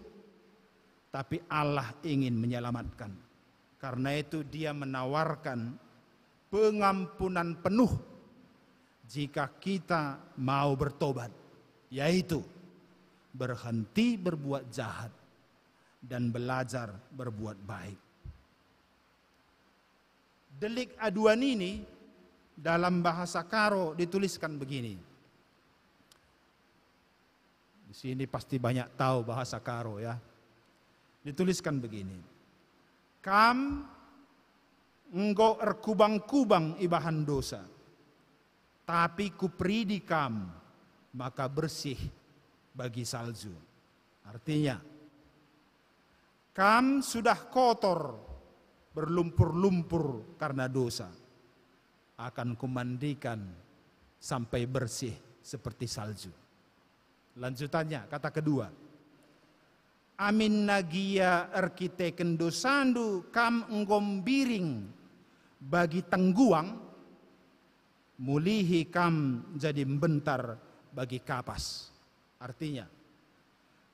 Tapi Allah ingin menyelamatkan. Karena itu dia menawarkan pengampunan penuh jika kita mau bertobat. Yaitu berhenti berbuat jahat dan belajar berbuat baik. Delik aduan ini dalam bahasa Karo dituliskan begini. Di sini pasti banyak tahu bahasa Karo ya. Dituliskan begini. Kam engkau erkubang-kubang ibahan dosa, tapi kupridi kam maka bersih bagi salju. Artinya, kam sudah kotor, berlumpur-lumpur karena dosa, akan kumandikan sampai bersih seperti salju. Lanjutannya, kata kedua, amin nagia erkiteken dosandu kam enggombiring bagi tengguang, mulihi kam jadi bentar bagi kapas. Artinya,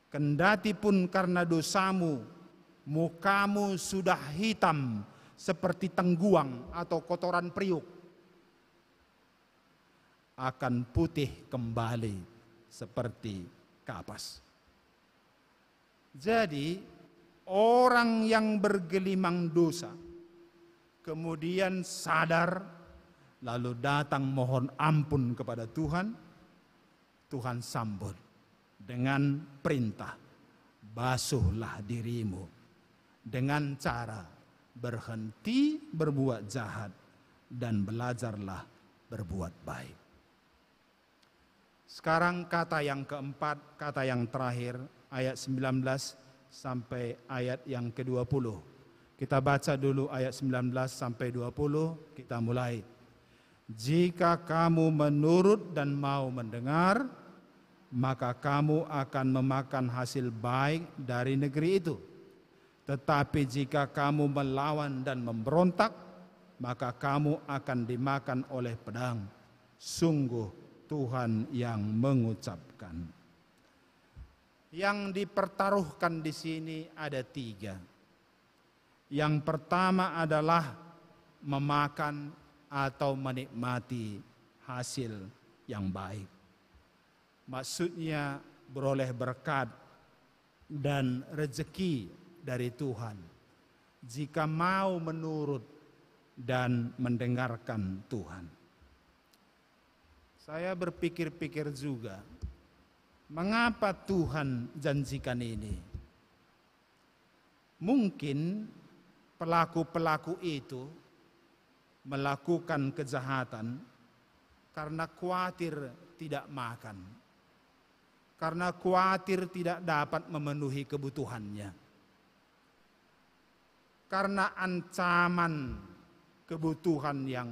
kendati pun karena dosamu mukamu sudah hitam seperti tengguang atau kotoran periuk, akan putih kembali seperti kapas. Jadi orang yang bergelimang dosa kemudian sadar lalu datang mohon ampun kepada Tuhan, Tuhan sambut dengan perintah, basuhlah dirimu, dengan cara berhenti berbuat jahat dan belajarlah berbuat baik. Sekarang kata yang keempat, kata yang terakhir, ayat 19 sampai ayat yang ke-20. Kita baca dulu ayat 19 sampai 20, kita mulai. Jika kamu menurut dan mau mendengar, maka kamu akan memakan hasil baik dari negeri itu. Tetapi jika kamu melawan dan memberontak, maka kamu akan dimakan oleh pedang. Sungguh Tuhan yang mengucapkan. Yang dipertaruhkan di sini ada 3. Yang pertama adalah memakan atau menikmati hasil yang baik. Maksudnya beroleh berkat dan rezeki dari Tuhan jika mau menurut dan mendengarkan Tuhan. Saya berpikir-pikir juga, mengapa Tuhan janjikan ini? Mungkin pelaku-pelaku itu melakukan kejahatan karena khawatir tidak makan, karena khawatir tidak dapat memenuhi kebutuhannya, karena ancaman kebutuhan yang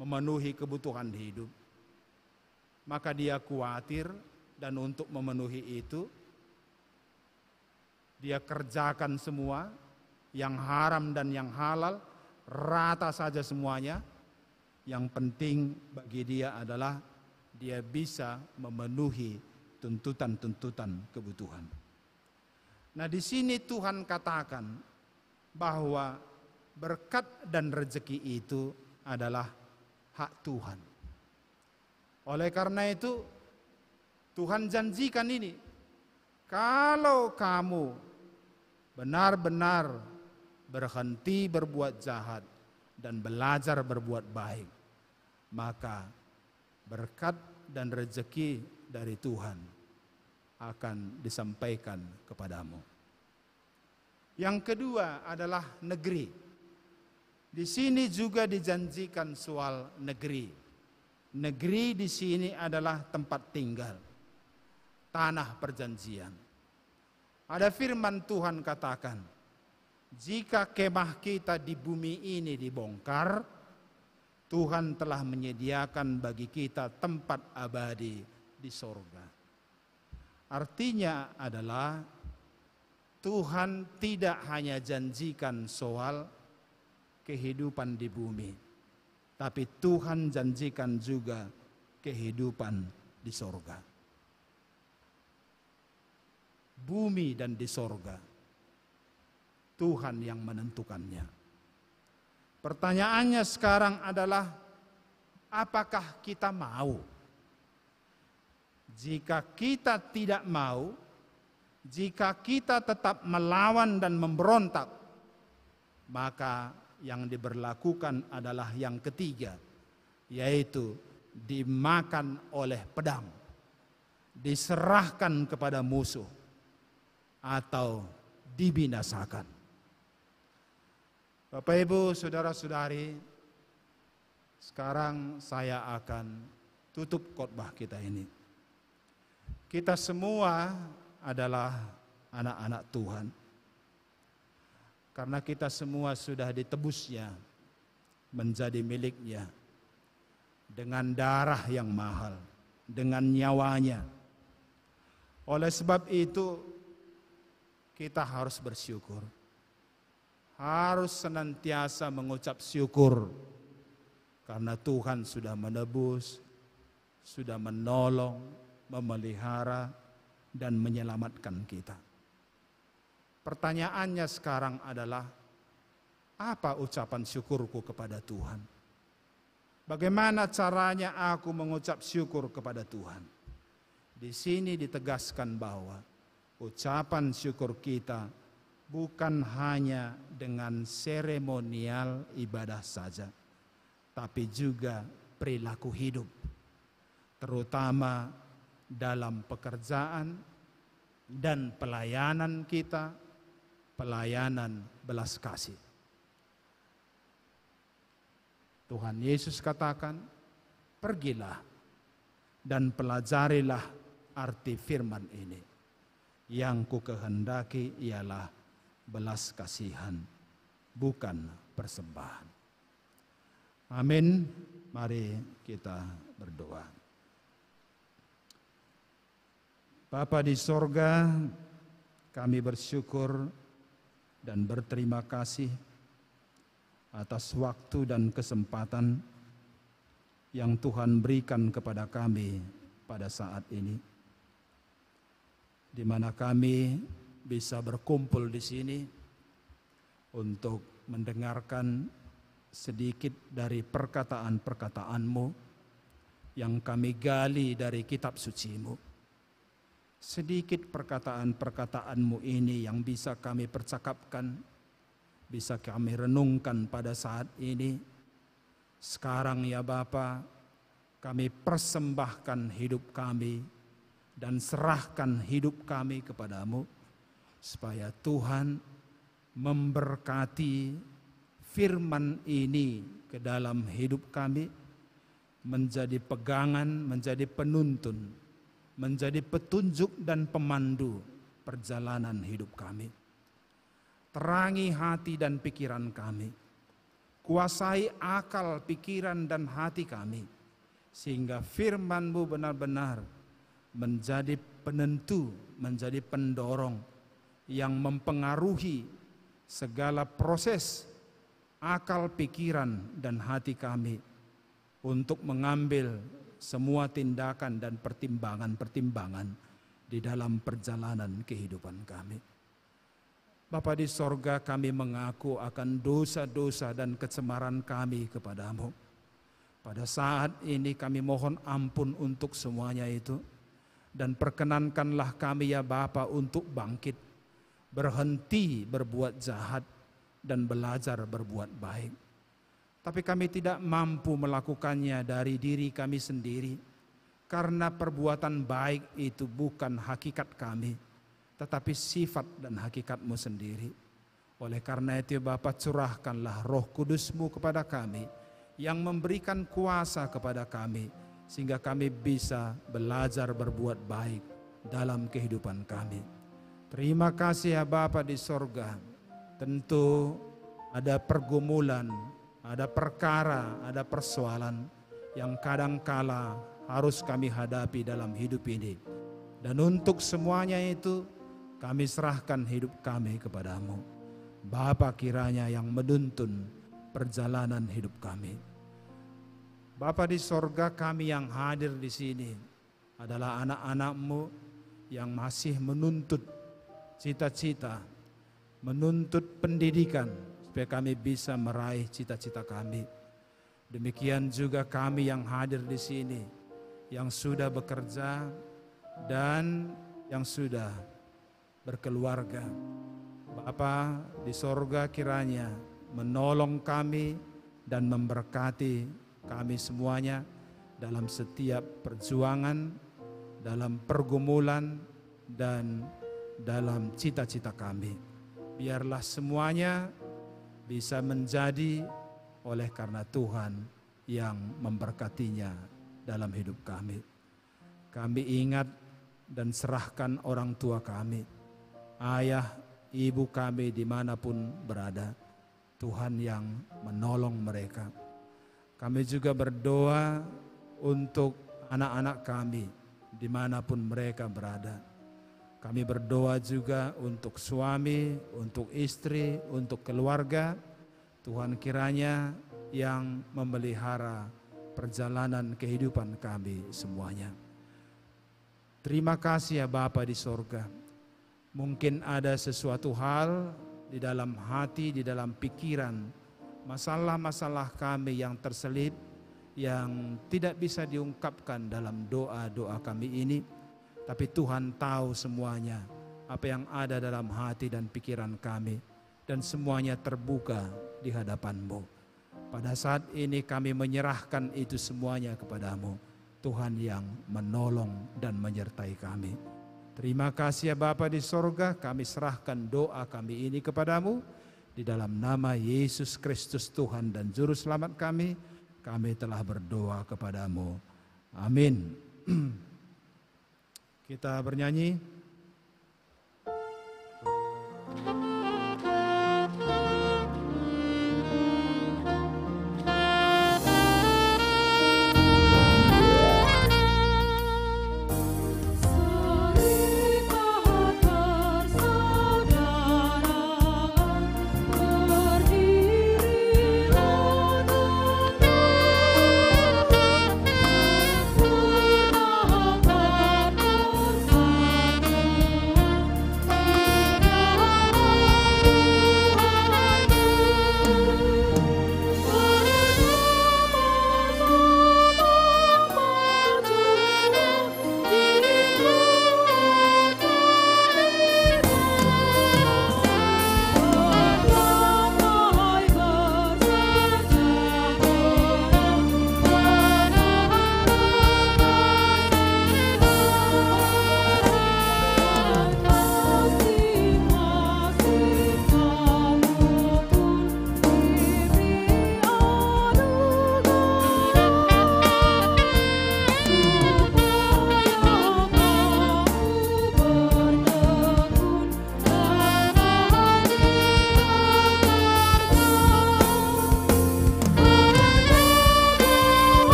memenuhi kebutuhan hidup. Maka dia khawatir, dan untuk memenuhi itu dia kerjakan semua yang haram dan yang halal, rata saja semuanya. Yang penting bagi dia adalah dia bisa memenuhi tuntutan-tuntutan kebutuhan. Nah, di sini Tuhan katakan bahwa berkat dan rezeki itu adalah hak Tuhan. Oleh karena itu, Tuhan janjikan ini, kalau kamu benar-benar berhenti berbuat jahat dan belajar berbuat baik, maka berkat dan rezeki dari Tuhan akan disampaikan kepadamu. Yang kedua adalah negeri. Di sini juga dijanjikan soal negeri. Negeri di sini adalah tempat tinggal, tanah perjanjian. Ada firman Tuhan katakan, jika kemah kita di bumi ini dibongkar, Tuhan telah menyediakan bagi kita tempat abadi di sorga. Artinya adalah Tuhan tidak hanya janjikan soal kehidupan di bumi, tapi Tuhan janjikan juga kehidupan di sorga. Bumi dan di sorga, Tuhan yang menentukannya. Pertanyaannya sekarang adalah, apakah kita mau? Jika kita tidak mau, jika kita tetap melawan dan memberontak, maka yang diberlakukan adalah yang ketiga, yaitu dimakan oleh pedang, diserahkan kepada musuh, atau dibinasakan. Bapak Ibu, saudara-saudari, sekarang saya akan tutup khotbah kita ini. Kita semua adalah anak-anak Tuhan. Karena kita semua sudah ditebusnya menjadi miliknya dengan darah yang mahal, dengan nyawanya. Oleh sebab itu kita harus bersyukur. Harus senantiasa mengucap syukur karena Tuhan sudah menebus, sudah menolong, memelihara dan menyelamatkan kita. Pertanyaannya sekarang adalah, apa ucapan syukurku kepada Tuhan? Bagaimana caranya aku mengucap syukur kepada Tuhan? Di sini ditegaskan bahwa ucapan syukur kita bukan hanya dengan seremonial ibadah saja, tapi juga perilaku hidup, terutama dalam pekerjaan dan pelayanan kita, pelayanan belas kasih. Tuhan Yesus katakan, pergilah dan pelajarilah arti firman ini. Yang ku kehendaki ialah belas kasihan, bukan persembahan. Amin. Mari kita berdoa. Bapa di sorga, kami bersyukur dan berterima kasih atas waktu dan kesempatan yang Tuhan berikan kepada kami pada saat ini, di mana kami bisa berkumpul di sini untuk mendengarkan sedikit dari perkataan-perkataan-Mu yang kami gali dari kitab suci-Mu. Sedikit perkataan-perkataan-Mu ini yang bisa kami percakapkan, bisa kami renungkan pada saat ini. Sekarang ya Bapa, kami persembahkan hidup kami dan serahkan hidup kami kepadamu, supaya Tuhan memberkati firman ini ke dalam hidup kami, menjadi pegangan, menjadi penuntun, menjadi petunjuk dan pemandu perjalanan hidup kami. Terangi hati dan pikiran kami, kuasai akal, pikiran dan hati kami, sehingga firman-Mu benar-benar menjadi penentu, menjadi pendorong yang mempengaruhi segala proses akal, pikiran dan hati kami untuk mengambil semua tindakan dan pertimbangan-pertimbangan di dalam perjalanan kehidupan kami. Bapa di sorga, kami mengaku akan dosa-dosa dan kecemaran kami kepadamu. Pada saat ini kami mohon ampun untuk semuanya itu. Dan perkenankanlah kami ya Bapa untuk bangkit, berhenti berbuat jahat, dan belajar berbuat baik. Tapi kami tidak mampu melakukannya dari diri kami sendiri, karena perbuatan baik itu bukan hakikat kami, tetapi sifat dan hakikat-Mu sendiri. Oleh karena itu Bapa, curahkanlah Roh Kudus-Mu kepada kami, yang memberikan kuasa kepada kami, sehingga kami bisa belajar berbuat baik dalam kehidupan kami. Terima kasih ya Bapa di sorga. Tentu ada pergumulan, ada perkara, ada persoalan yang kadangkala harus kami hadapi dalam hidup ini. Dan untuk semuanya itu kami serahkan hidup kami kepadamu. Bapa, kiranya yang menuntun perjalanan hidup kami. Bapa di sorga, kami yang hadir di sini adalah anak-anak-Mu yang masih menuntut cita-cita, menuntut pendidikan supaya kami bisa meraih cita-cita kami. Demikian juga kami yang hadir di sini, yang sudah bekerja dan yang sudah berkeluarga. Bapa di sorga, kiranya menolong kami dan memberkati kami semuanya dalam setiap perjuangan, dalam pergumulan, dan dalam cita-cita kami. Biarlah semuanya bisa menjadi oleh karena Tuhan yang memberkatinya dalam hidup kami. Kami ingat dan serahkan orang tua kami, ayah, ibu kami dimanapun berada. Tuhan yang menolong mereka. Kami juga berdoa untuk anak-anak kami dimanapun mereka berada. Kami berdoa juga untuk suami, untuk istri, untuk keluarga. Tuhan kiranya yang memelihara perjalanan kehidupan kami semuanya. Terima kasih ya Bapa di sorga. Mungkin ada sesuatu hal di dalam hati, di dalam pikiran, masalah-masalah kami yang terselip, yang tidak bisa diungkapkan dalam doa-doa kami ini. Tapi Tuhan tahu semuanya, apa yang ada dalam hati dan pikiran kami. Dan semuanya terbuka di hadapan-Mu. Pada saat ini kami menyerahkan itu semuanya kepadamu. Tuhan yang menolong dan menyertai kami. Terima kasih ya Bapa di sorga, kami serahkan doa kami ini kepadamu. Di dalam nama Yesus Kristus Tuhan dan Juru Selamat kami telah berdoa kepadamu. Amin. Kita bernyanyi.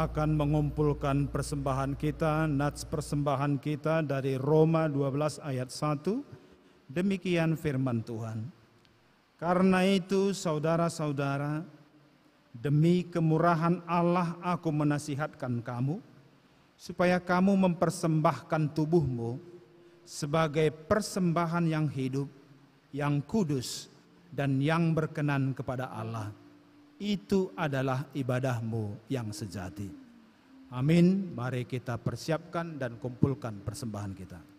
akan mengumpulkan persembahan kita, nats persembahan kita dari Roma 12 ayat 1. Demikian firman Tuhan. Karena itu saudara-saudara, demi kemurahan Allah aku menasihatkan kamu, supaya kamu mempersembahkan tubuhmu sebagai persembahan yang hidup, yang kudus, dan yang berkenan kepada Allah. Itu adalah ibadahmu yang sejati. Amin. Mari kita persiapkan dan kumpulkan persembahan kita.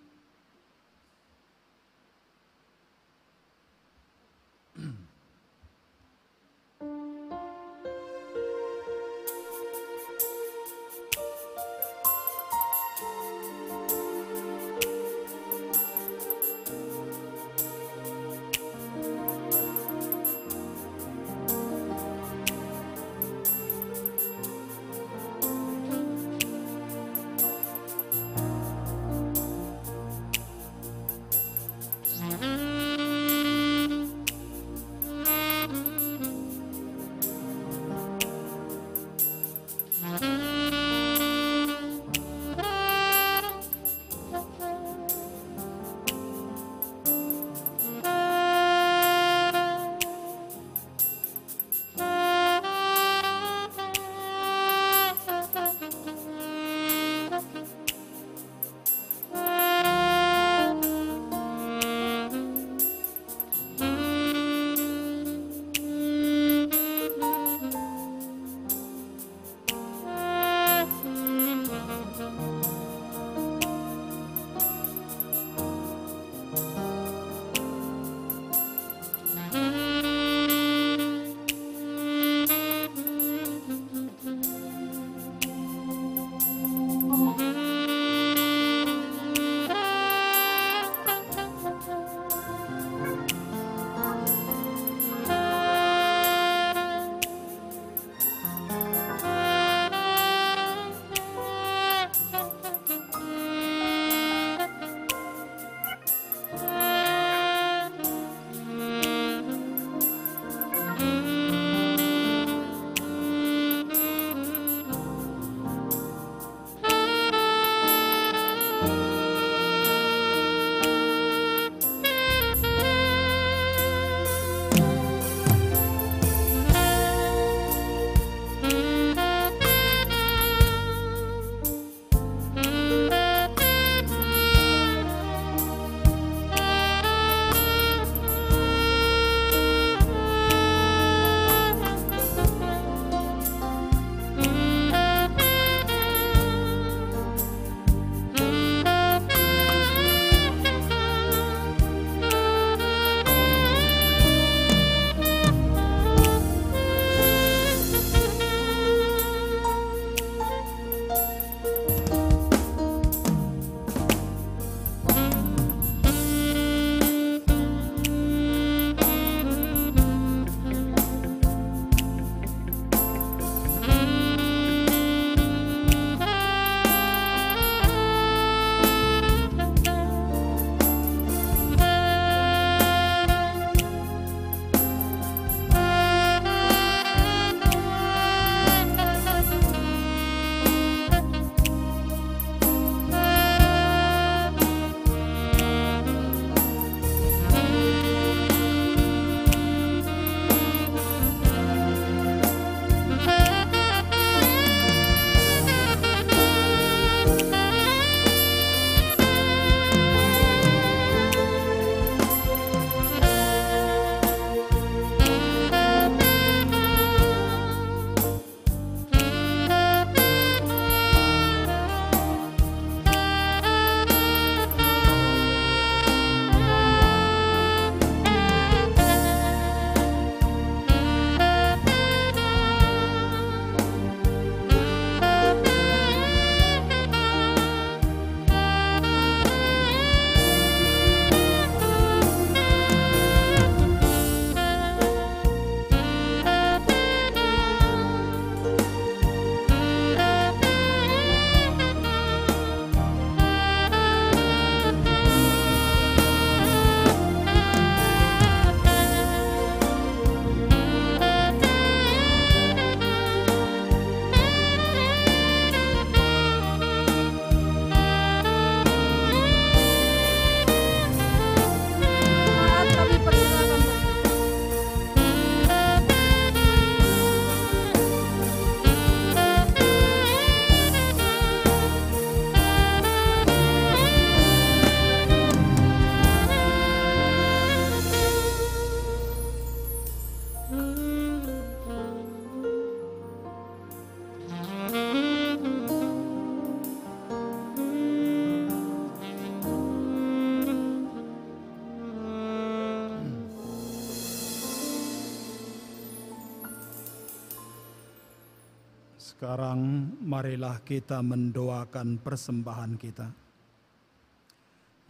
Sekarang marilah kita mendoakan persembahan kita.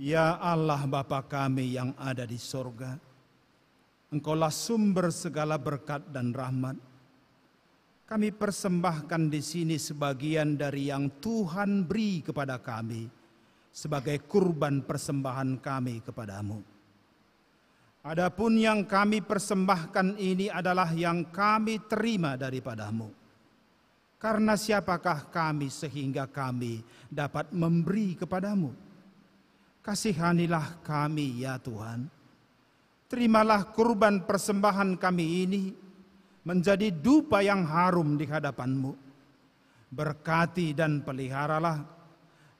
Ya Allah Bapa kami yang ada di sorga, Engkaulah sumber segala berkat dan rahmat. Kami persembahkan di sini sebagian dari yang Tuhan beri kepada kami sebagai kurban persembahan kami kepadamu. Adapun yang kami persembahkan ini adalah yang kami terima daripadamu. Karena siapakah kami sehingga kami dapat memberi kepadamu? Kasihanilah kami ya Tuhan. Terimalah kurban persembahan kami ini menjadi dupa yang harum di hadapan-Mu. Berkati dan peliharalah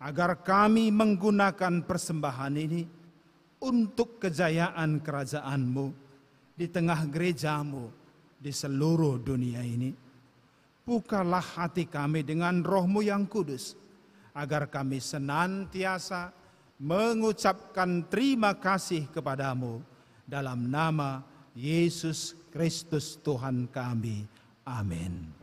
agar kami menggunakan persembahan ini untuk kejayaan kerajaan-Mu di tengah gereja-Mu di seluruh dunia ini. Bukalah hati kami dengan Roh-Mu yang kudus, agar kami senantiasa mengucapkan terima kasih kepadamu dalam nama Yesus Kristus Tuhan kami. Amin.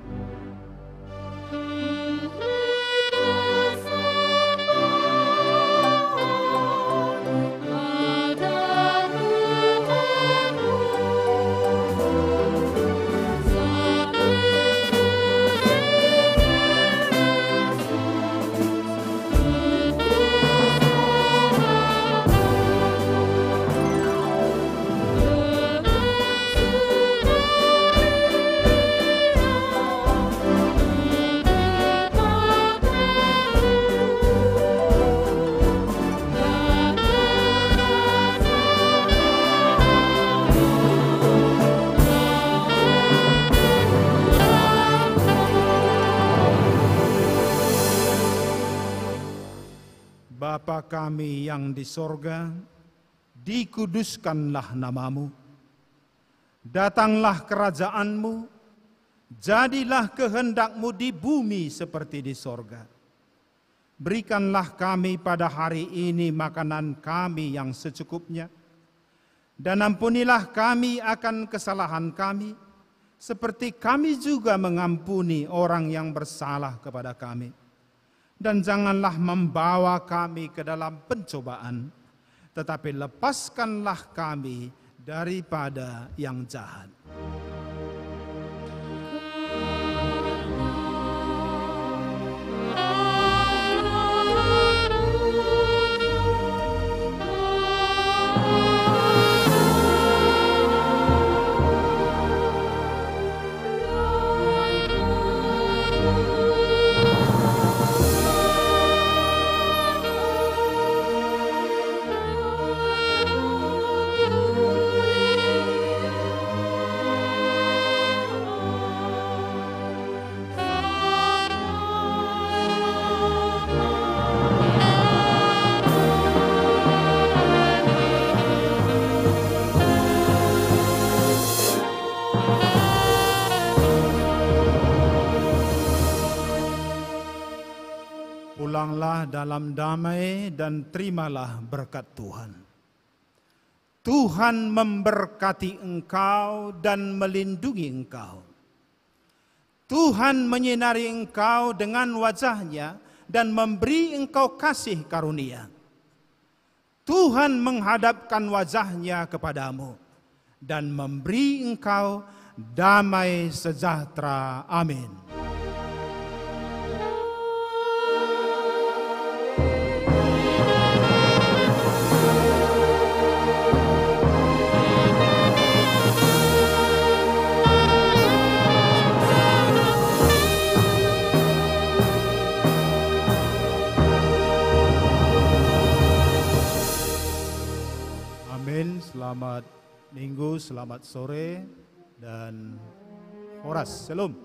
Bapa kami yang di sorga, dikuduskanlah namamu. Datanglah kerajaanmu, jadilah kehendakmu di bumi seperti di sorga. Berikanlah kami pada hari ini makanan kami yang secukupnya, dan ampunilah kami akan kesalahan kami, seperti kami juga mengampuni orang yang bersalah kepada kami. Dan janganlah membawa kami ke dalam pencobaan, tetapi lepaskanlah kami daripada yang jahat. Pulanglah dalam damai dan terimalah berkat Tuhan. Tuhan memberkati engkau dan melindungi engkau. Tuhan menyinari engkau dengan wajah-Nya dan memberi engkau kasih karunia. Tuhan menghadapkan wajah-Nya kepadamu dan memberi engkau damai sejahtera. Amin. Selamat Minggu, selamat sore, dan Horas, Shalom.